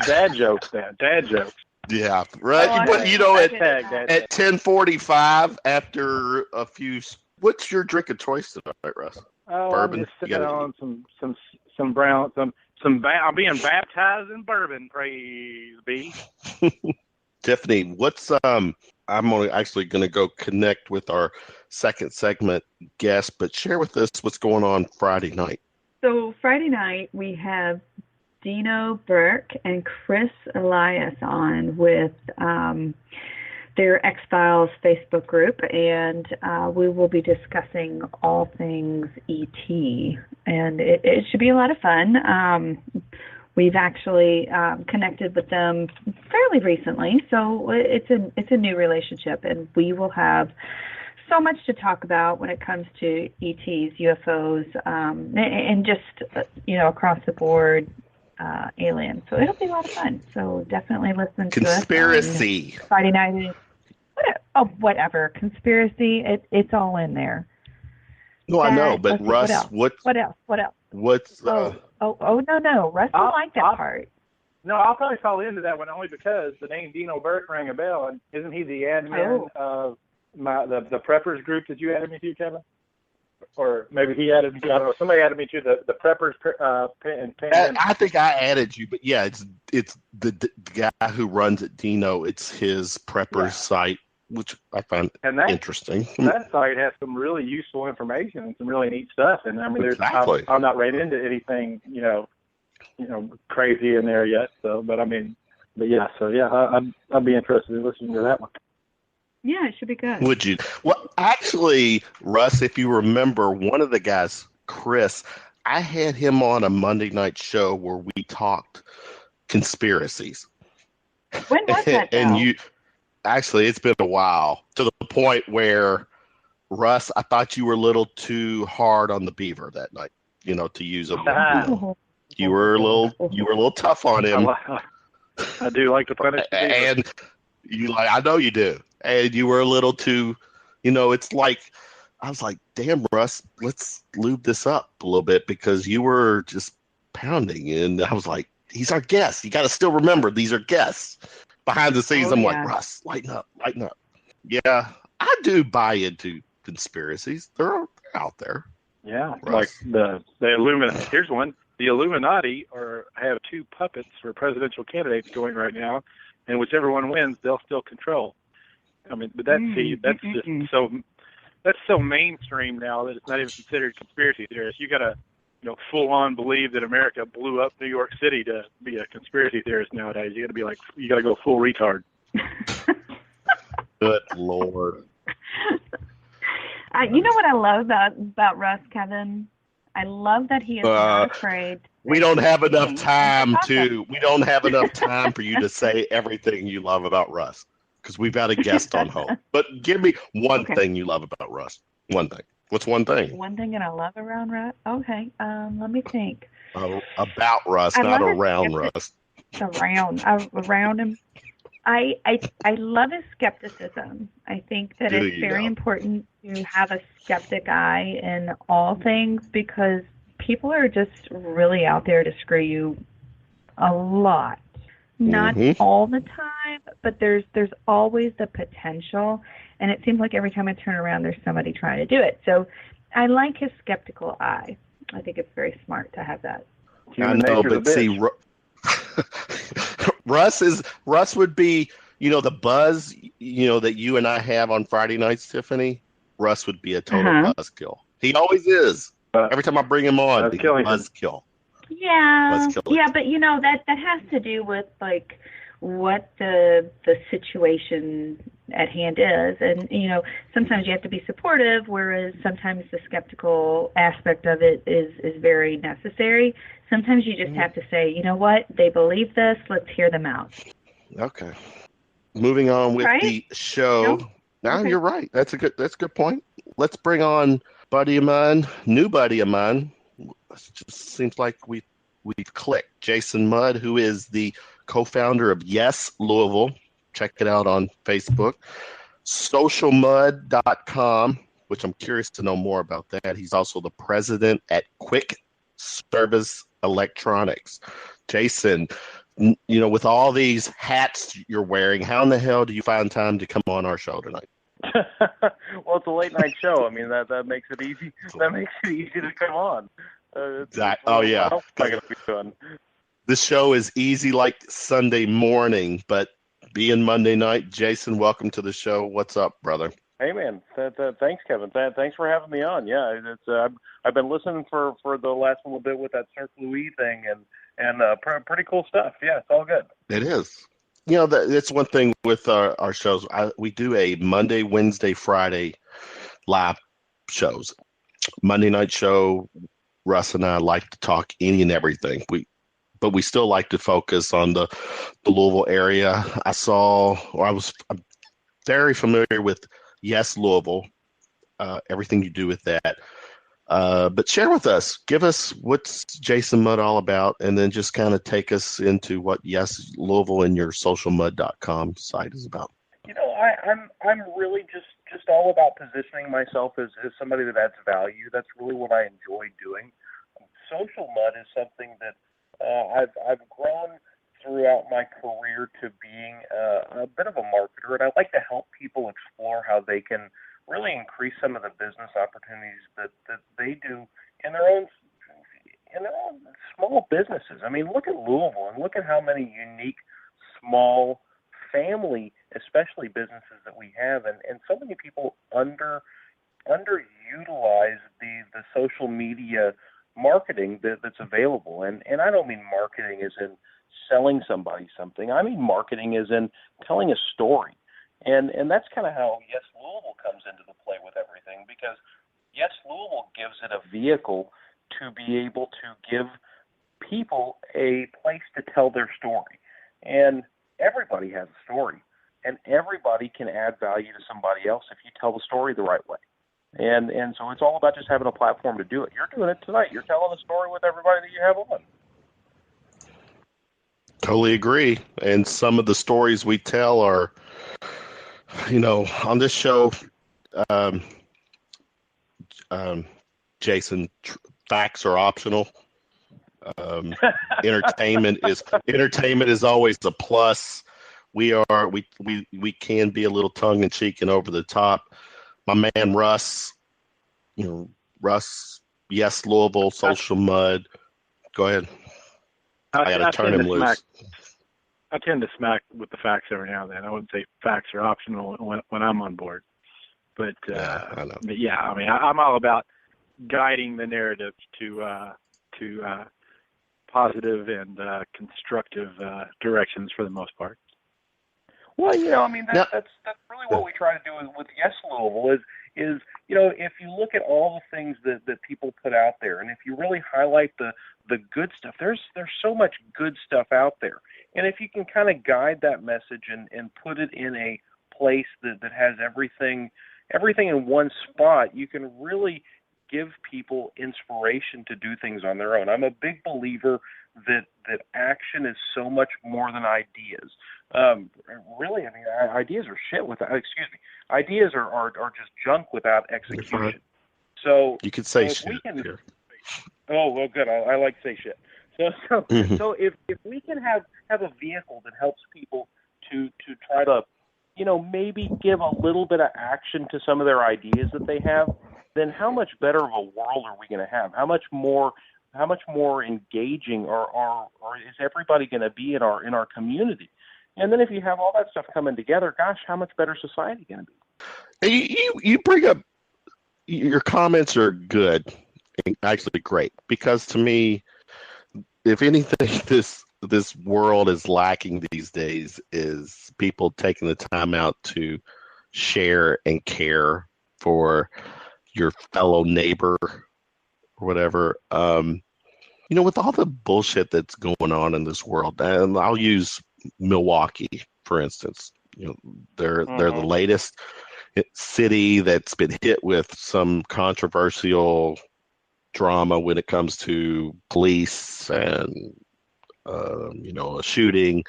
Dad jokes, man. Dad jokes. Yeah, right. Oh, but at 10:45 after a few. What's your drink of choice tonight, Russ? Bourbon. I'm just sipping on some brown I'm being baptized in bourbon. Praise be. Tiffany, what's I'm actually going to go connect with our second segment guest, but share with us what's going on Friday night. So Friday night we have Dino Burke and Chris Elias on with their X-Files Facebook group, and we will be discussing all things E.T., and it should be a lot of fun. We've actually connected with them fairly recently, so it's a new relationship, and we will have so much to talk about when it comes to ETs, UFOs, and just across the board aliens. So it'll be a lot of fun. So definitely listen to Conspiracy. us Friday night. Whatever. Conspiracy. It's all in there. No, I know, but Russ, what else? What's no. Russ will like that part. No, I'll probably fall into that one only because the name Dino Burke rang a bell, and isn't he the admin of the preppers group that you added me to, Kevin? Or maybe he added me to, I don't know, somebody added me to the preppers pen. I think I added you, but yeah, it's the guy who runs it, Dino. It's his preppers site, which I find interesting. That site has some really useful information and some really neat stuff. And I mean, I'm not ran into anything, crazy in there yet. So, I'd be interested in listening to that one. Yeah, it should be good. Would you? Well, actually, Russ, if you remember, one of the guys, Chris, I had him on a Monday night show where we talked conspiracies. When was that? And actually, it's been a while, to the point where, Russ, I thought you were a little too hard on the beaver that night, to use a you were a little tough on him. I do like to punish the beaver. And I know you do. And you were a little too, it's like, I was like, damn, Russ, let's lube this up a little bit, because you were just pounding. And I was like, he's our guest. You got to still remember, these are guests. Behind the scenes, I'm like, Russ, lighten up. Yeah, I do buy into conspiracies. They're out there. Yeah, Russ. Like the Illuminati. Here's one. The Illuminati have two puppets for presidential candidates going right now, and whichever one wins, they'll still control. I mean, but that's so mainstream now that it's not even considered conspiracy theorist. You got to, full on believe that America blew up New York City to be a conspiracy theorist nowadays. You got to go full retard. Good Lord. You know what I love about Russ, Kevin? I love that he is not afraid to We don't have enough time for you to say everything you love about Russ, because we've got a guest on hold. But give me one thing you love about Russ. One thing. What's one thing? One thing that I love around Russ? Okay, let me think. About Russ, not around Russ. Around him. I love his skepticism. I think that it's very important to have a skeptic eye in all things, because people are just really out there to screw you a lot. Not all the time, but there's always the potential, and it seems like every time I turn around there's somebody trying to do it. So I like his skeptical eye. I think it's very smart to have that. I know, but see, Russ would be, the buzz, that you and I have on Friday nights, Tiffany. Russ would be a total buzzkill. He always is. Every time I bring him on, buzzkill. Yeah, but that has to do with like what the situation at hand is, and sometimes you have to be supportive, whereas sometimes the skeptical aspect of it is very necessary. Sometimes you just have to say, you know what, they believe this, let's hear them out. Okay. Moving on with the show. No, you're right. That's a good point. Let's bring on new buddy of mine. It just seems like we've clicked. Jason Mudd, who is the co-founder of Yes Louisville. Check it out on Facebook. Socialmud.com, which I'm curious to know more about that. He's also the president at Kwik Service Electronics. Jason, with all these hats you're wearing, how in the hell do you find time to come on our show tonight? Well, it's a late night show. I mean, that makes it easy. That makes it easy to come on. This show is easy like Sunday morning, but being Monday night, Jason, welcome to the show. What's up, brother? Hey, man. Thanks, Kevin. Thanks for having me on. Yeah, I've been listening for the last little bit with that CirqueLouis thing, and pretty cool stuff. Yeah, it's all good. It is. It's one thing with our shows. We do a Monday, Wednesday, Friday live shows. Monday night show, Russ and I like to talk any and everything. But we still like to focus on the Louisville area. I'm very familiar with Yes Louisville, everything you do with that. But share with us, give us what's Jason Mudd all about, and then just kind of take us into what Yes Louisville and your socialmud.com site is about. I'm really just all about positioning myself as somebody that adds value. That's really what I enjoy doing. Social Mud is something that I've grown throughout my career to being a bit of a marketer, and I like to help people explore how they can really increase some of the business opportunities that they do in their own small businesses. I mean, look at Louisville and look at how many unique small family, especially businesses that we have, and so many people underutilize the social media marketing that's available. And I don't mean marketing as in selling somebody something. I mean marketing as in telling a story. And that's kind of how Yes Louisville comes into the play with everything, because Yes Louisville gives it a vehicle to be able to give people a place to tell their story. And everybody has a story, and everybody can add value to somebody else if you tell the story the right way. And so it's all about just having a platform to do it. You're doing it tonight. You're telling a story with everybody that you have on. Totally agree. And some of the stories we tell are, on this show, Jason, facts are optional. Entertainment is always a plus. We can be a little tongue in cheek and over the top. My man Russ, Yes Louisville, Social Mud. Go ahead. I got to turn him loose. I tend to smack with the facts every now and then. I wouldn't say facts are optional when I'm on board, but I know. But yeah, I mean, I'm all about guiding the narrative to positive and constructive directions for the most part. Well, I mean, that's really what we try to do with Yes Louisville is, if you look at all the things that people put out there, and if you really highlight the good stuff, there's so much good stuff out there. And if you can kind of guide that message and put it in a place that has everything in one spot, you can really give people inspiration to do things on their own. I'm a big believer that action is so much more than ideas. Really, I mean, ideas are shit without. Ideas are just junk without execution. So you could say shit. Here. Oh well, good. I like to say shit. So if we can have a vehicle that helps people to try to, maybe give a little bit of action to some of their ideas that they have, then how much better of a world are we going to have? How much more engaging or is everybody going to be in our community? And then if you have all that stuff coming together, gosh, how much better society going to be? You bring up, your comments are good, actually great, because to me, if anything, this world is lacking these days is people taking the time out to share and care for your fellow neighbor or whatever. With all the bullshit that's going on in this world, and I'll use Milwaukee, for instance. They're the latest city that's been hit with some controversial drama when it comes to police and a shooting.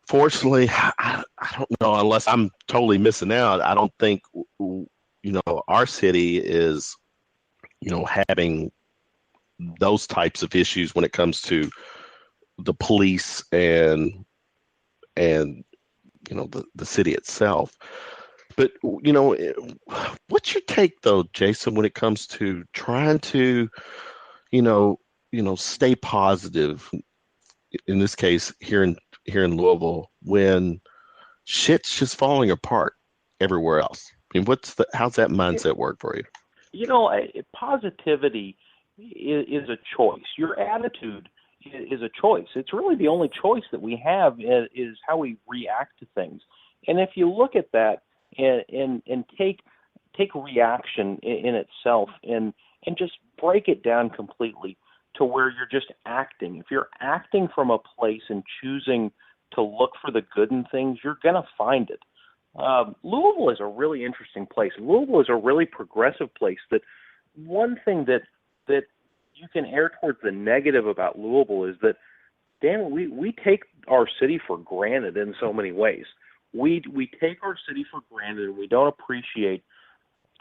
Fortunately, I don't know, unless I'm totally missing out, I don't think our city is having those types of issues when it comes to the police and the city itself. But what's your take though, Jason, when it comes to trying to stay positive, in this case here in Louisville, when shit's just falling apart everywhere else? I mean, how's that mindset work for you? Positivity is a choice. Your attitude is a choice. It's really the only choice that we have is how we react to things. And if you look at that and take reaction in itself and just break it down completely to where you're just acting. If you're acting from a place and choosing to look for the good in things, you're going to find it. Louisville is a really interesting place. Louisville is a really progressive place. That one thing that you can err towards the negative about Louisville is that, damn it, we take our city for granted in so many ways. We take our city for granted, and we don't appreciate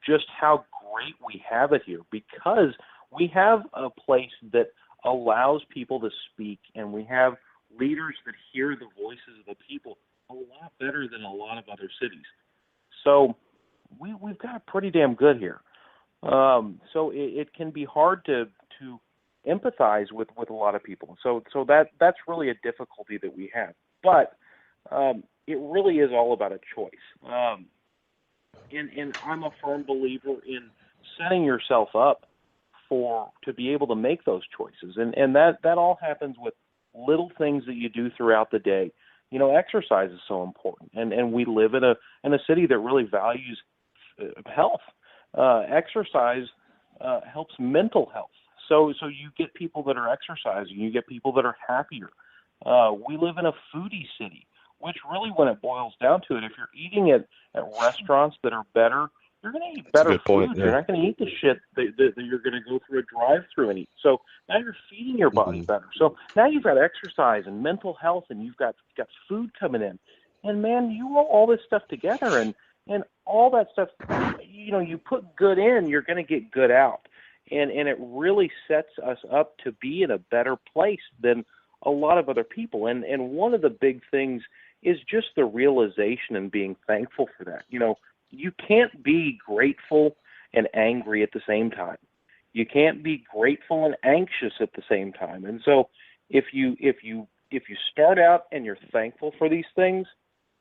just how great we have it here, because we have a place that allows people to speak, and we have leaders that hear the voices of the people a lot better than a lot of other cities. So we've got it pretty damn good here. So it can be hard to empathize with a lot of people. So that's really a difficulty that we have. But it really is all about a choice. And I'm a firm believer in setting yourself up to be able to make those choices. And that all happens with little things that you do throughout the day. Exercise is so important. And we live in a city that really values health. Exercise helps mental health. So you get people that are exercising, you get people that are happier. We live in a foodie city, which really, when it boils down to it, if you're eating at restaurants that are better, you're going to eat better food. Yeah. You're not going to eat the shit that you're going to go through a drive-through and eat. So now you're feeding your body better. So now you've got exercise and mental health, and you've got food coming in. And, man, you roll all this stuff together, and all that stuff, you put good in, you're going to get good out. And it really sets us up to be in a better place than a lot of other people. And one of the big things is just the realization and being thankful for that. You can't be grateful and angry at the same time. You can't be grateful and anxious at the same time. And so if you start out and you're thankful for these things,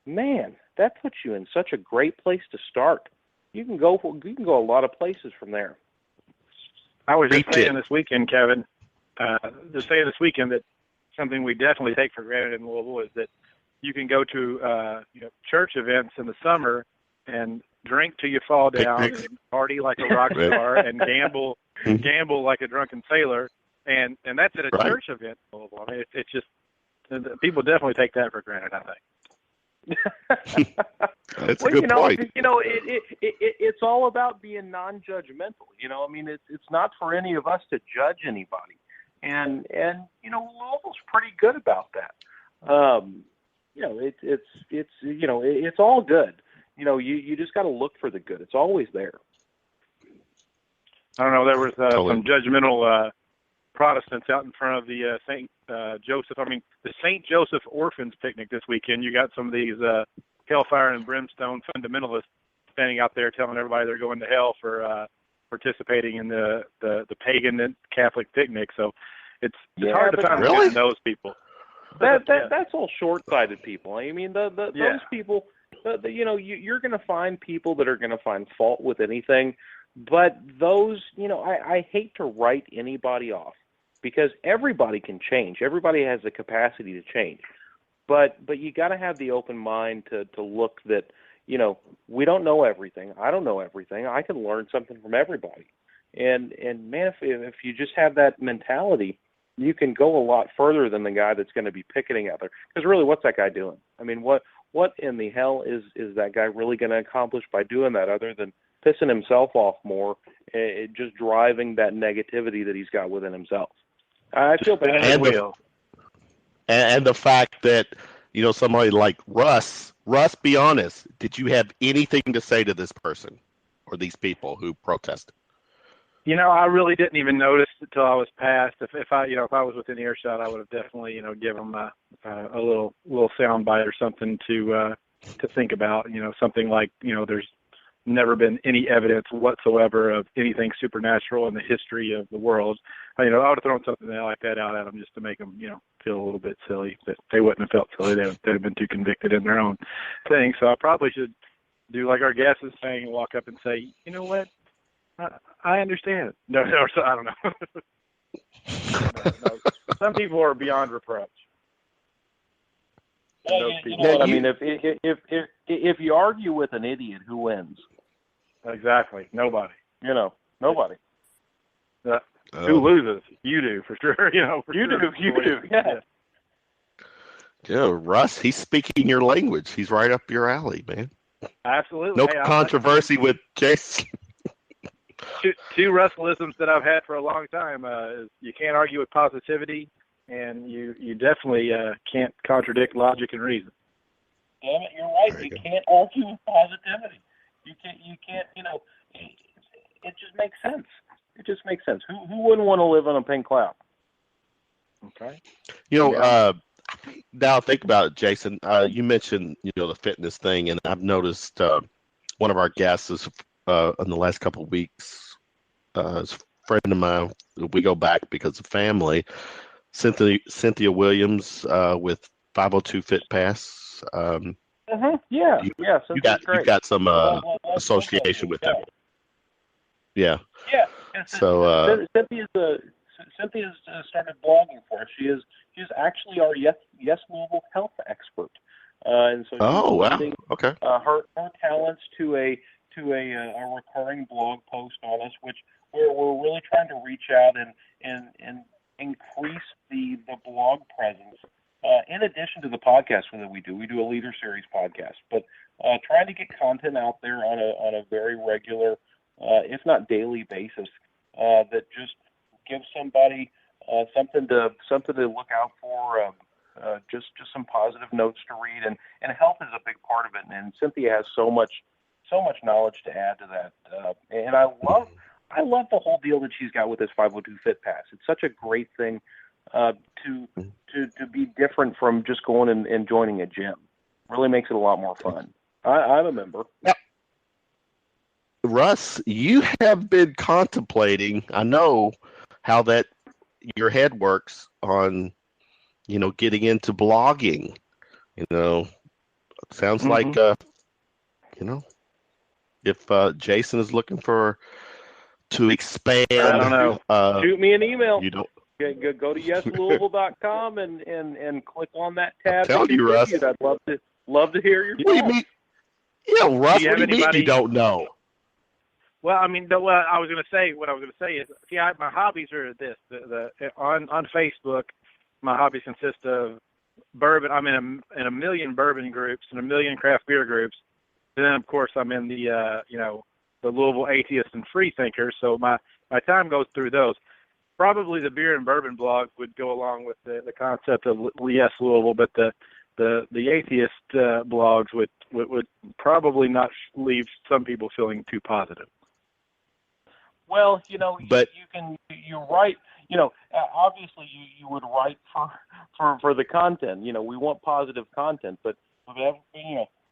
man, that puts you in such a great place to start. You can go a lot of places from there. I was just saying this weekend, Kevin, that something we definitely take for granted in Louisville is that you can go to church events in the summer, and drink till you fall down, and party like a rock star, and gamble like a drunken sailor, and that's at a church event. I mean, it's just people definitely take that for granted, I think. That's a good point. It's all about being non-judgmental. I mean, it's not for any of us to judge anybody, and Louisville's pretty good about that. It's all good. You just got to look for the good. It's always there. I don't know. There was some judgmental Protestants out in front of the the St. Joseph Orphans Picnic this weekend. You got some of these hellfire and brimstone fundamentalists standing out there telling everybody they're going to hell for participating in the pagan and Catholic picnic. So it's hard to find those people. That's all short-sighted people. I mean, those people. You're going to find people that are going to find fault with anything, but those, I hate to write anybody off because everybody can change. Everybody has the capacity to change, but you got to have the open mind to look that, we don't know everything. I don't know everything. I can learn something from everybody, and man, if you just have that mentality, you can go a lot further than the guy that's going to be picketing out there. Because really, what's that guy doing? I mean, what in the hell is that guy really going to accomplish by doing that other than pissing himself off more, just driving that negativity that he's got within himself? I feel bad. And the fact that, somebody like Russ, be honest, did you have anything to say to this person or these people who protested? I really didn't even notice until I was passed. If I was within earshot, I would have definitely, given them a little soundbite or something to think about. Something like, there's never been any evidence whatsoever of anything supernatural in the history of the world. I would have thrown something like that out at them just to make them, feel a little bit silly. But they wouldn't have felt silly. They'd have been too convicted in their own thing. So I probably should do like our guest is saying, walk up and say, you know what? I understand. No, so I don't know. No. Some people are beyond reproach. I mean, if you argue with an idiot, who wins? Exactly. Nobody. Nobody. Who loses? You do, for sure. You do. Yeah. Yeah, Russ, he's speaking your language. He's right up your alley, man. Absolutely. No controversy with Jason. Two Russellisms that I've had for a long time is you can't argue with positivity, and you definitely can't contradict logic and reason. Damn it, you're right. You can't argue with positivity. You can't. It just makes sense. It just makes sense. Who wouldn't want to live on a pink cloud? Okay. Now think about it, Jason. You mentioned the fitness thing, and I've noticed one of our guests is. In the last couple of weeks, is a friend of mine. We go back because of family. Cynthia Williams with 502 Fit Pass. Yeah, you got some association with them. Yeah. Yeah. So Cynthia's started blogging for us. She is actually our Yes Louisville health expert, and so she's using her talents to a recurring blog post on us, which we're really trying to reach out and increase the blog presence. In addition to the podcast that we do a Leader Series podcast, but trying to get content out there on a very regular, if not daily basis, that just gives somebody something to look out for. Just some positive notes to read, and health is a big part of it. And Cynthia has so much knowledge to add to that, and I love the whole deal that she's got with this 502 Fit Pass. It's such a great thing to be different from just going and joining a gym. Really makes it a lot more fun. I'm a member. Now, Russ, you have been contemplating. I know how that your head works on, getting into blogging. It sounds like if Jason is looking to expand, I don't know. Shoot me an email. You don't go to yeslouisville.com and click on that tab. Tell you, Russ. I'd love to hear your. What do you mean? Yeah, Russ, what do you mean you don't know? Well, I mean, what I was going to say is, see, my hobbies are this. On Facebook, my hobbies consist of bourbon. I'm in a million bourbon groups and a million craft beer groups. And then, of course, I'm in the the Louisville Atheists and Free Thinkers. So my time goes through those. Probably the beer and bourbon blog would go along with the concept of yes, Louisville, but the atheist blogs would probably not leave some people feeling too positive. Well, you write, obviously you would write for the content. We want positive content, but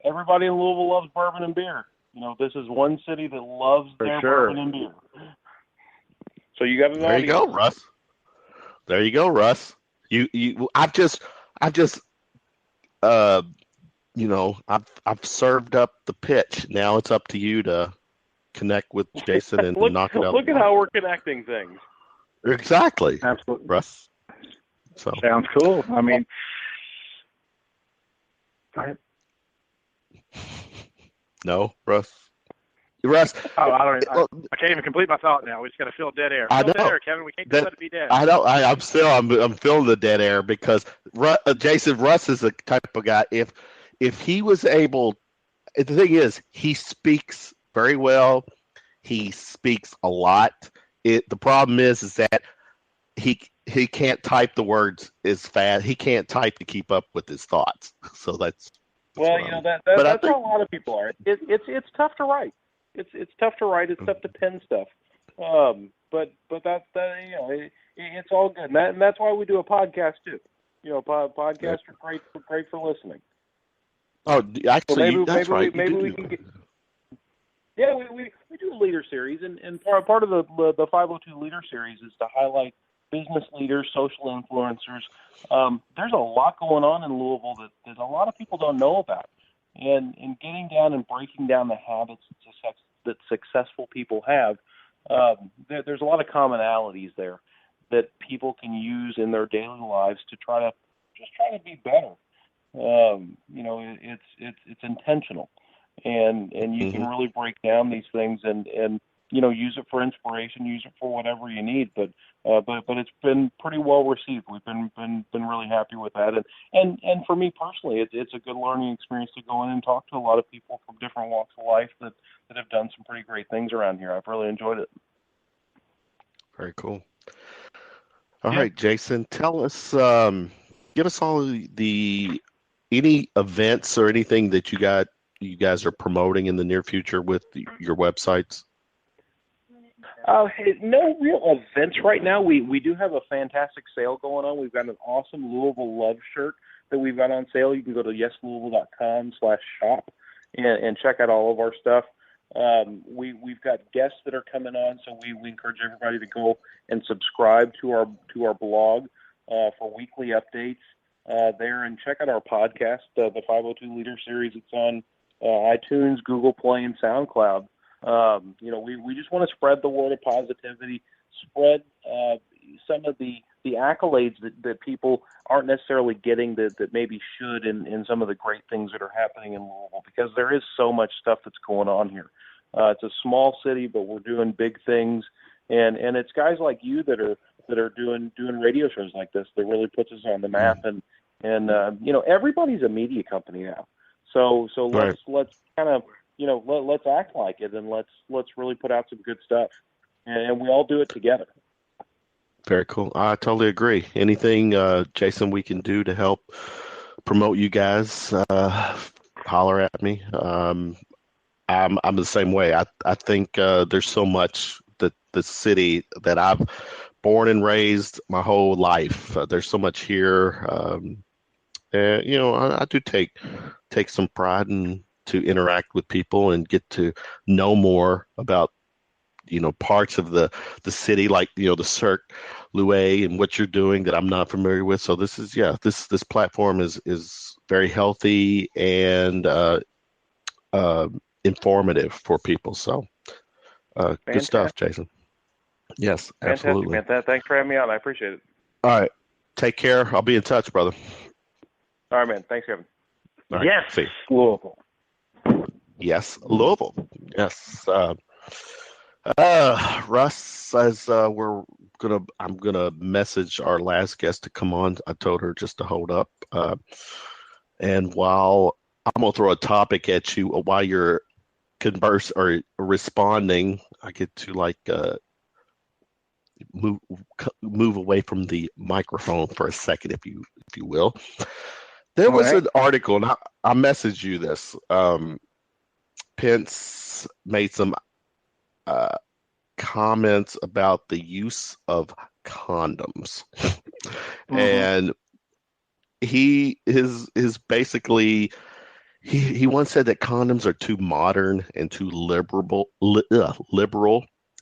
everybody in Louisville loves bourbon and beer. This is one city that loves their bourbon and beer. So you got an audience. There you go, Russ. I've served up the pitch. Now it's up to you to connect with Jason and knock it out. Look at how we're connecting things. Exactly. Absolutely. Russ. So. Sounds cool. I mean, no, Russ. Russ. Oh, I can't even complete my thought now. We just got to fill dead air. I know. Dead air, Kevin. We can't just let it be dead. I know. I'm feeling the dead air because Jason Russ is the type of guy. If he was able, the thing is, he speaks very well. He speaks a lot. The problem is that he can't type the words as fast. He can't type to keep up with his thoughts. So that's well, that's how a lot of people are. It's tough to write. It's tough to write. It's tough to pen stuff. But that's it's all good, and that's why we do a podcast too. Podcasts are great for listening. Oh, actually, that's right. Maybe we can get. Yeah, we do a leader series, and part of the 502 leader series is to highlight business leaders, social influencers. There's a lot going on in Louisville that a lot of people don't know about. And in getting down and breaking down the habits that successful people have, there's a lot of commonalities there that people can use in their daily lives to try to be better. It's intentional, and you can really break down these things and use it for inspiration, use it for whatever you need. But it's been pretty well received. We've been really happy with that. And for me personally, it's a good learning experience to go in and talk to a lot of people from different walks of life that have done some pretty great things around here. I've really enjoyed it. Very cool. All right, Jason, tell us, give us all any events or anything that you guys are promoting in the near future with your websites. No real events right now. We do have a fantastic sale going on. We've got an awesome Louisville Love shirt that we've got on sale. You can go to yeslouisville.com/shop and check out all of our stuff. We've got guests that are coming on, so we encourage everybody to go and subscribe to our blog for weekly updates there, and check out our podcast, the 502 Leader Series. It's on iTunes, Google Play, and SoundCloud. We just want to spread the word of positivity, spread some of the accolades that people aren't necessarily getting that maybe should in some of the great things that are happening in Louisville, because there is so much stuff that's going on here. It's a small city, but we're doing big things, and it's guys like you that are doing radio shows like this that really puts us on the map, and everybody's a media company now. So let's kind of let's act like it, and let's really put out some good stuff, and we all do it together. Very cool. I totally agree. Anything, Jason, we can do to help promote you guys, holler at me. I'm the same way. I think there's so much that the city that I've born and raised my whole life. There's so much here. I do take some pride in to interact with people and get to know more about parts of the city, like the CirqueLouis and what you're doing that I'm not familiar with. So this is this platform is very healthy and informative for people. So good stuff, Jason. Yes, fantastic, absolutely. Man. Thanks for having me on. I appreciate it. All right, take care. I'll be in touch, brother. All right, man. Thanks, Kevin. All right. Yes, see you. Louisville. Yes, Louisville. Yes. Russ, as I'm gonna message our last guest to come on. I told her just to hold up. And while I'm gonna throw a topic at you while you're responding, I get to move away from the microphone for a second, if you will. There was an article, and I messaged you this. Pence made some comments about the use of condoms, and he basically he once said that condoms are too modern and too liberal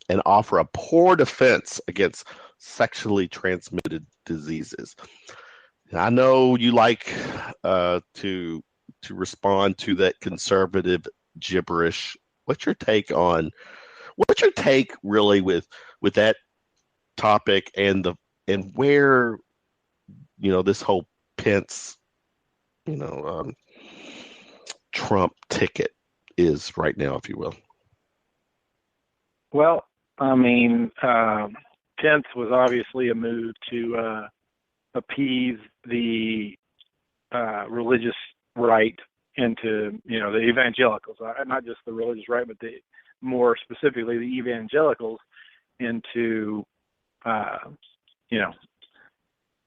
and offer a poor defense against sexually transmitted diseases. I know you like to respond to that conservative gibberish. What's your take really with that topic and where this whole Pence Trump ticket is right now, if you will? Well, I mean, Pence was obviously a move to appease the religious right into, the evangelicals, not just the religious right, but more specifically the evangelicals into,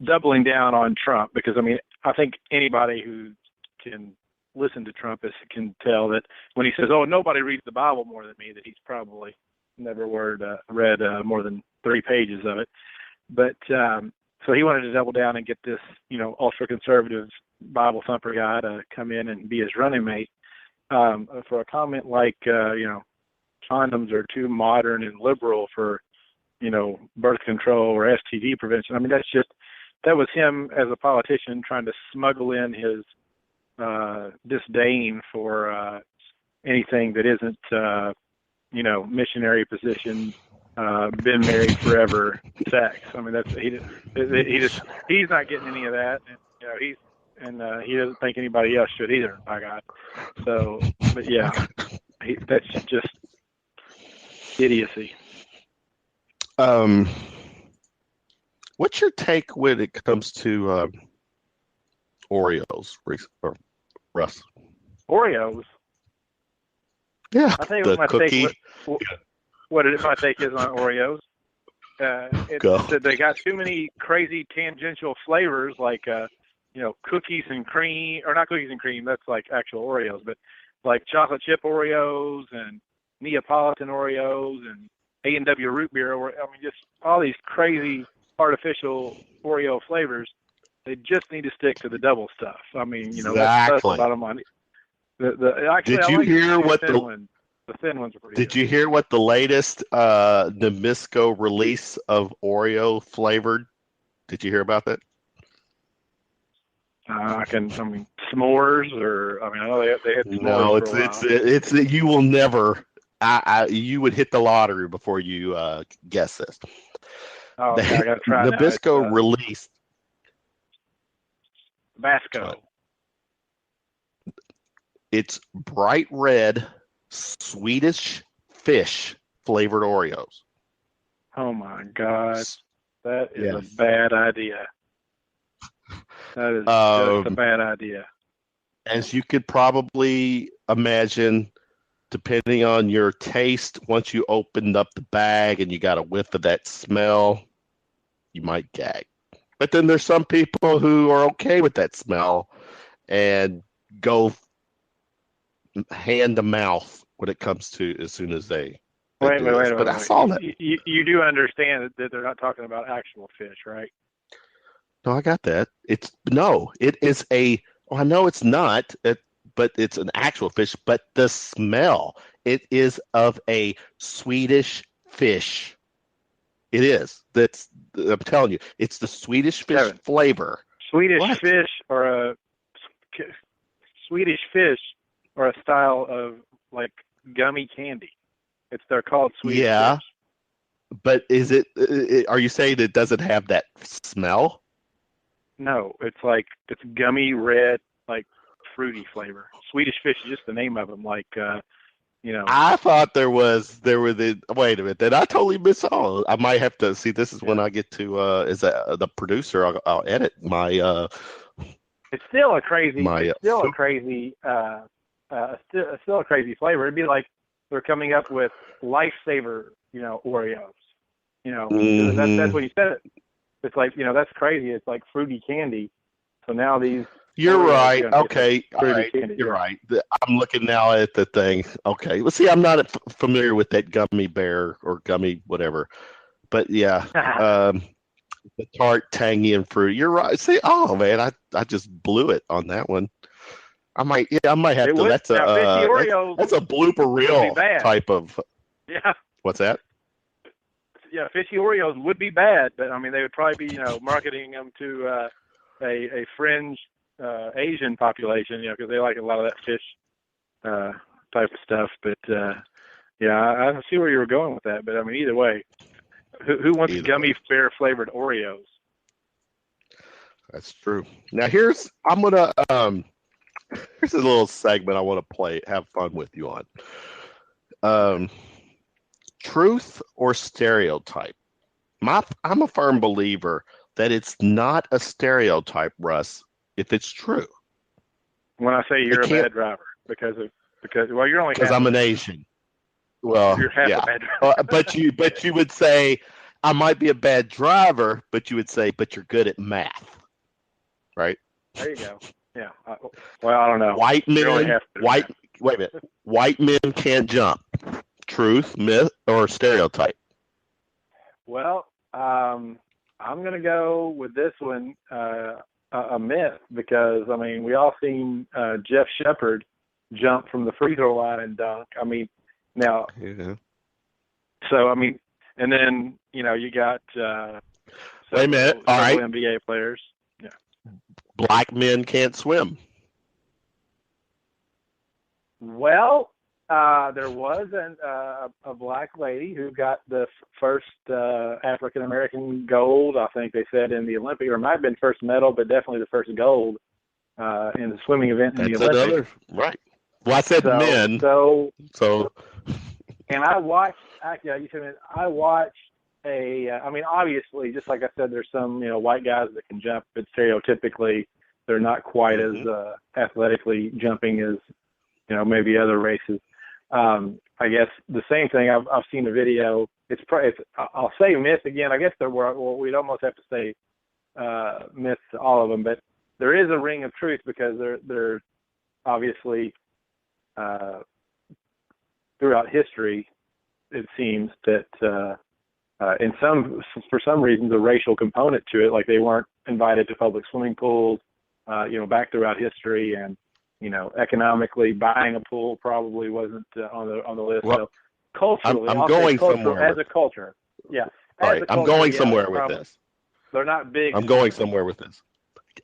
doubling down on Trump. Because, I mean, I think anybody who can listen to Trump can tell that when he says, "Oh, nobody reads the Bible more than me," that he's probably never read more than 3 pages of it. But so he wanted to double down and get this, ultra-conservative Bible thumper guy to come in and be his running mate. For a comment like, condoms are too modern and liberal for, birth control or STD prevention. I mean, that was him as a politician trying to smuggle in his disdain for anything that isn't, missionary position, been married forever sex. I mean, he's not getting any of that, and he doesn't think anybody else should either. By God. So, but yeah, that's just idiocy. What's your take when it comes to Oreos, or Russ? Oreos. Yeah, I think the my cookie. What my take is on Oreos. It's that they got too many crazy tangential flavors, like cookies and cream, or not cookies and cream. That's like actual Oreos, but like chocolate chip Oreos and Neapolitan Oreos and A&W root beer. I mean, just all these crazy artificial Oreo flavors. They just need to stick to the double stuff. I mean, exactly. That's the bottom line. Did you hear what the thin ones are pretty Did good. you hear what the latest Nabisco release of Oreo flavored? Did you hear about that? S'mores, or I know they had s'mores. No, for a while. it's you will never. You would hit the lottery before you guess this. Oh, okay, I got to try Nabisco released Basco. It's bright red Swedish fish flavored Oreos. Oh my God, that is a bad idea. That is just a bad idea. As you could probably imagine, depending on your taste, once you opened up the bag and you got a whiff of that smell, you might gag. But then there's some people who are okay with that smell and go hand to mouth when it comes to as soon as they wait. But I saw that. You do understand that they're not talking about actual fish, right? No, I got that. It is a. Well, I know it's not, but it's an actual fish. But the smell, it is of a Swedish fish. It is. I'm telling you, it's the Swedish fish flavor. Swedish fish or a style of like gummy candy. They're called Swedish fish. But is it? Are you saying it doesn't have that smell? No, it's gummy red, like fruity flavor. Swedish Fish is just the name of them. Like, I thought there were the. Wait a minute, did I totally miss all? I might have to see. This is when I get to is that the producer. I'll edit my. It's still a crazy. Still a crazy flavor. It'd be like they're coming up with Lifesaver, Oreos. That's what you said. It's like, that's crazy. It's like fruity candy. So now these. You're right. Okay. All right. You're right. I'm looking now at the thing. Okay. Well, see, I'm not familiar with that gummy bear or gummy whatever. But yeah, the tart, tangy, and fruity. You're right. See, oh man, I just blew it on that one. I might have to. That's a blooper reel type of. Yeah. What's that? Yeah, fishy Oreos would be bad, but I mean they would probably be marketing them to a fringe Asian population, because they like a lot of that fish type of stuff. But I see where you were going with that. But I mean, either way, who wants gummy bear flavored Oreos? That's true. Now here's a little segment I want to have fun with you on. Truth or stereotype? I'm a firm believer that it's not a stereotype, Russ, if it's true. When I say you're a bad driver, because you're only because I'm an Asian. Well, you're half a bad driver. but you would say I might be a bad driver, but you would say, but you're good at math, right? There you go. Yeah. Well, I don't know. Wait a minute. White men can't jump. Truth, myth, or stereotype? Well, I'm going to go with this one, a myth, because, I mean, we all seen Jeff Shepard jump from the free throw line and dunk. I mean, now, so, I mean, and then, you got wait a minute. All right. NBA players. Yeah. Black men can't swim. Well, there was a black lady who got the first African American gold. I think they said in the Olympic, or it might have been first medal, but definitely the first gold in the swimming event in the Olympics. Right. Well, I said men. So. And I watched. Actually, I watched I mean, obviously, just like I said, there's some white guys that can jump, but stereotypically, they're not quite as athletically jumping as maybe other races. I guess the same thing. I've seen a video. I'll say myth again. I guess we'd almost have to say myth to all of them, but there is a ring of truth because they're obviously throughout history, it seems that for some reason, the racial component to it, like they weren't invited to public swimming pools, back throughout history, and economically buying a pool probably wasn't on the list. Well, so culturally, I'm going somewhere as a culture. Yeah. All right, I'm going somewhere with this. They're not big. I'm going somewhere with this.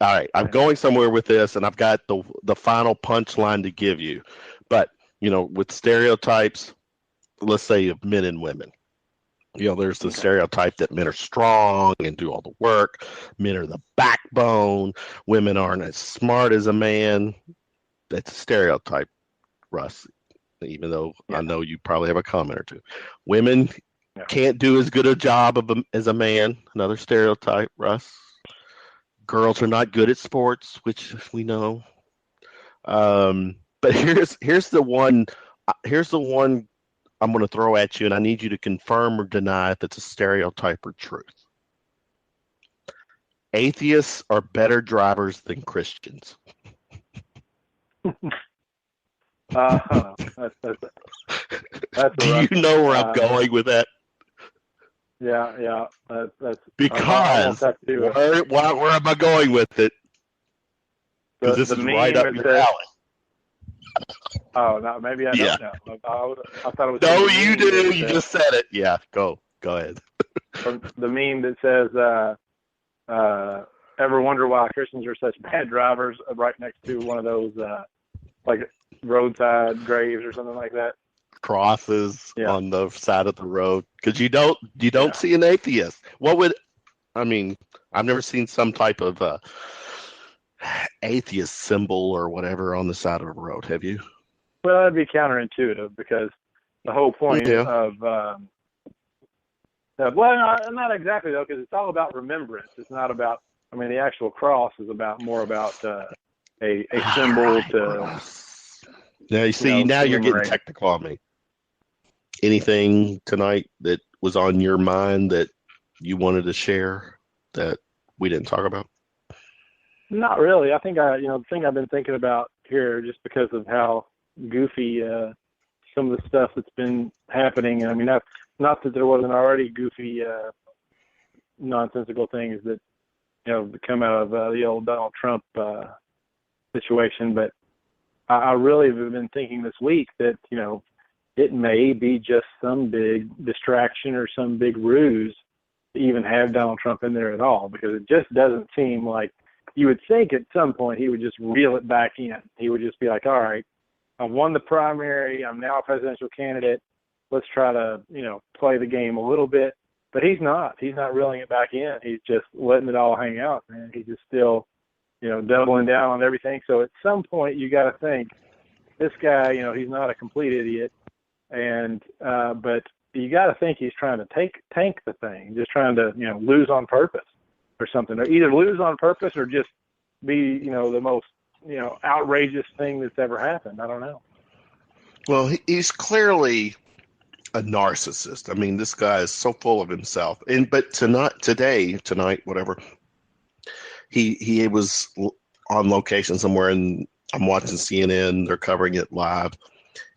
All right, I'm going somewhere with this, and I've got the final punchline to give you. But with stereotypes, let's say of men and women. There's the stereotype that men are strong and do all the work. Men are the backbone. Women aren't as smart as a man. That's a stereotype, Russ, even though I know you probably have a comment or two. Women can't do as good a job as a man. Another stereotype, Russ. Girls are not good at sports, which we know. But here's the one I'm going to throw at you, and I need you to confirm or deny if it's a stereotype or truth. Atheists are better drivers than Christians. That's Do you know where I'm going with that? Yeah. That's because where am I going with it? Because this is right up your alley. Oh, no, maybe I don't know. I thought it was. No, you do. You just said it. Yeah, go ahead. The meme that says, "Ever wonder why Christians are such bad drivers?" Right next to one of those like roadside graves or something like that. Crosses on the side of the road, because you don't see an atheist. I've never seen some type of atheist symbol or whatever on the side of the road, have you? Well, that'd be counterintuitive because the whole point of well, not exactly though, because it's all about remembrance. It's not about. I mean, the actual cross is more about a symbol to. Now you see, now you're getting technical on me. Anything tonight that was on your mind that you wanted to share that we didn't talk about? Not really. I think the thing I've been thinking about here, just because of how goofy some of the stuff that's been happening. I mean, not that there wasn't already goofy, nonsensical things that come out of the old Donald Trump situation, but I really have been thinking this week that it may be just some big distraction or some big ruse to even have Donald Trump in there at all, because it just doesn't seem like. You would think at some point he would just reel it back in. He would just be like, all right, I won the primary. I'm now a presidential candidate. Let's try to, play the game a little bit. But he's not. He's not reeling it back in. He's just letting it all hang out, man. He's just still, doubling down on everything. So at some point you got to think this guy, he's not a complete idiot. And but you got to think he's trying to tank the thing, just trying to, lose on purpose. Or something, or either lose on purpose or just be, the most, outrageous thing that's ever happened. I don't know. Well, he's clearly a narcissist. I mean, this guy is so full of himself. But tonight, whatever. He was on location somewhere, and I'm watching CNN. They're covering it live.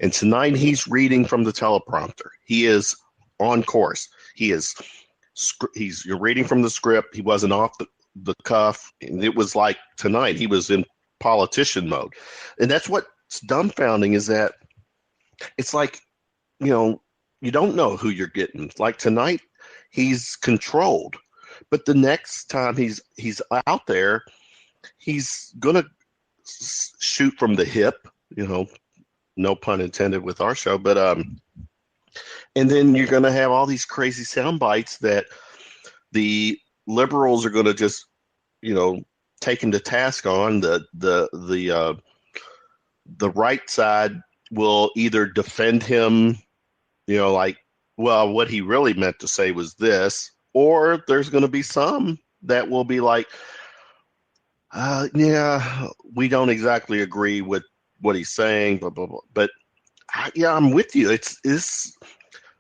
And tonight he's reading from the teleprompter. He is on course. You're reading from the script. He wasn't off the cuff. And it was like tonight he was in politician mode. And that's what's dumbfounding, is that it's like, you don't know who you're getting. Like tonight he's controlled, but the next time he's out there, he's going to shoot from the hip, no pun intended with our show, but and then you're going to have all these crazy sound bites that the liberals are going to just, take him to task on. The right side will either defend him, like, well, what he really meant to say was this, or there's going to be some that will be like, yeah, we don't exactly agree with what he's saying, blah, blah, blah. But I'm with you.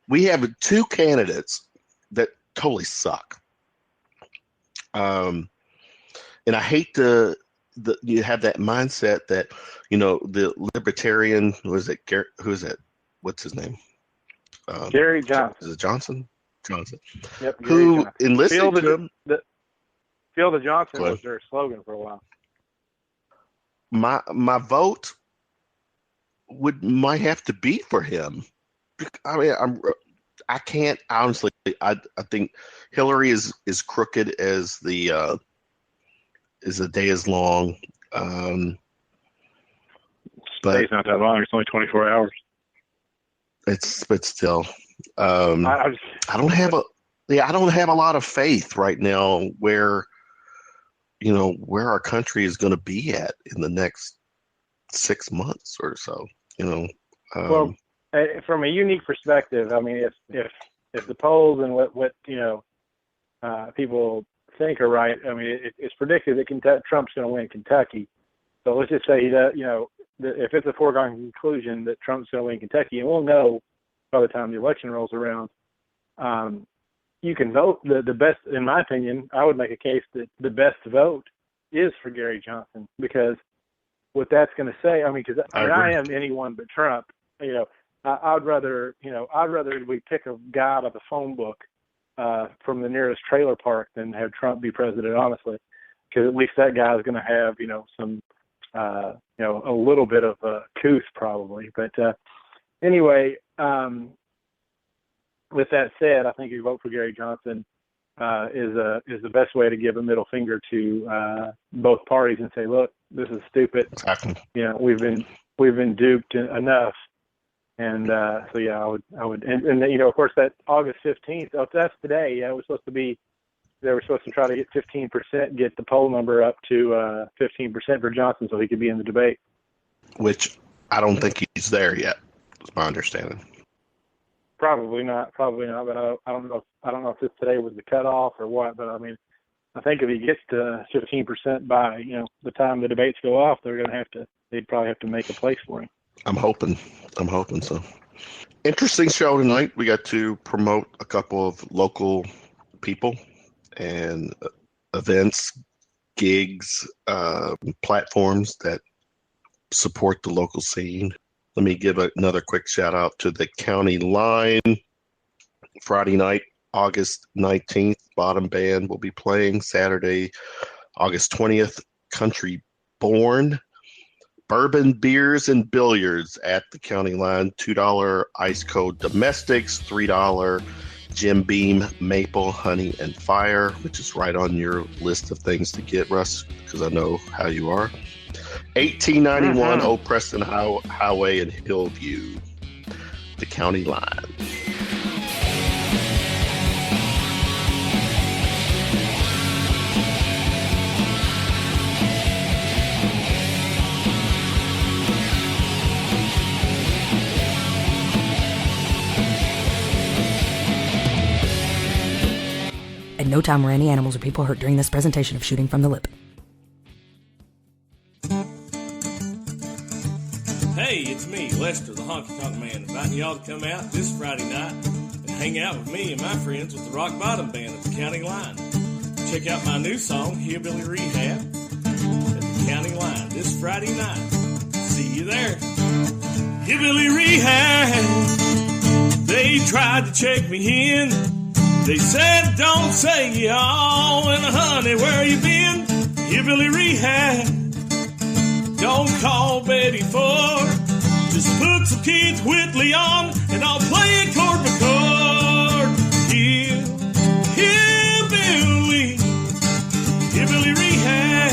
We have two candidates that totally suck. And I hate you have that mindset that, the libertarian, who is it? What's his name? Gary Johnson. Is it Johnson? Johnson. Yep. Who enlisted him? Feel the Johnson was their slogan for a while. My vote might have to be for him. I mean, I can't honestly. I think Hillary is crooked as the day is long. But it's not that long. It's only 24 hours. But still, I don't have a lot of faith right now where our country is going to be at in the next 6 months or so. Well, from a unique perspective, I mean, if the polls and what people think are right, I mean, it's predicted that Trump's going to win Kentucky. So let's just say if it's a foregone conclusion that Trump's going to win Kentucky, and we'll know by the time the election rolls around, you can vote the best. In my opinion, I would make a case that the best vote is for Gary Johnson, because what that's going to say, I mean, because I am anyone but Trump. I'd rather we pick a guy out of the phone book from the nearest trailer park than have Trump be president, honestly, because at least that guy is going to have some a little bit of a couth probably. But anyway, with that said, I think you vote for Gary Johnson is the best way to give a middle finger to both parties and say, look, this is stupid. Exactly. We've been duped enough. And so yeah, I would, and of course that August 15th. Oh, that's today. Yeah, it was supposed to be they were supposed to try to get 15%, get the poll number up to 15% for Johnson so he could be in the debate. Which I don't think he's there yet, is my understanding. Probably not, but I don't know if this today was the cutoff or what, but I mean, I think if he gets to 15% by, the time the debates go off, they'd probably have to make a place for him. I'm hoping so. Interesting show tonight. We got to promote a couple of local people and events, gigs, platforms that support the local scene. Let me give another quick shout out to the County Line. Friday night, August 19th, Bottom Band will be playing. Saturday, August 20th, Country Bourne. Bourbon, beers, and billiards at the County Line. $2 Ice Cold Domestics, $3 Jim Beam Maple, Honey, and Fire, which is right on your list of things to get, Russ, because I know how you are. 1891 Old Preston Highway in Hillview, the County Line. At no time were any animals or people hurt during this presentation of Shooting from the Lip. Hey, it's me, Lester, the Honky Tonk Man, inviting y'all to come out this Friday night and hang out with me and my friends with the Rock Bottom Band at the County Line. Check out my new song, Hillbilly Rehab, at the County Line this Friday night. See you there. Hillbilly Rehab, they tried to check me in. They said, don't say y'all, and honey, where you been? Hillbilly Rehab, don't call Betty Ford. Just put some Keith Whitley on, and I'll play it chord by chord. Hillbilly Rehab.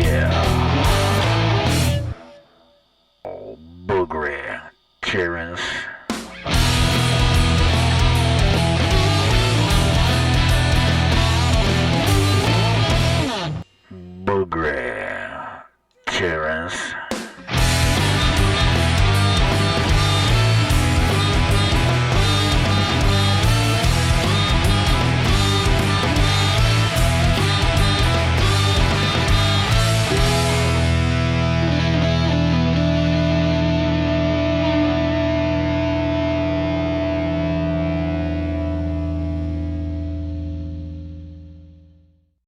Yeah.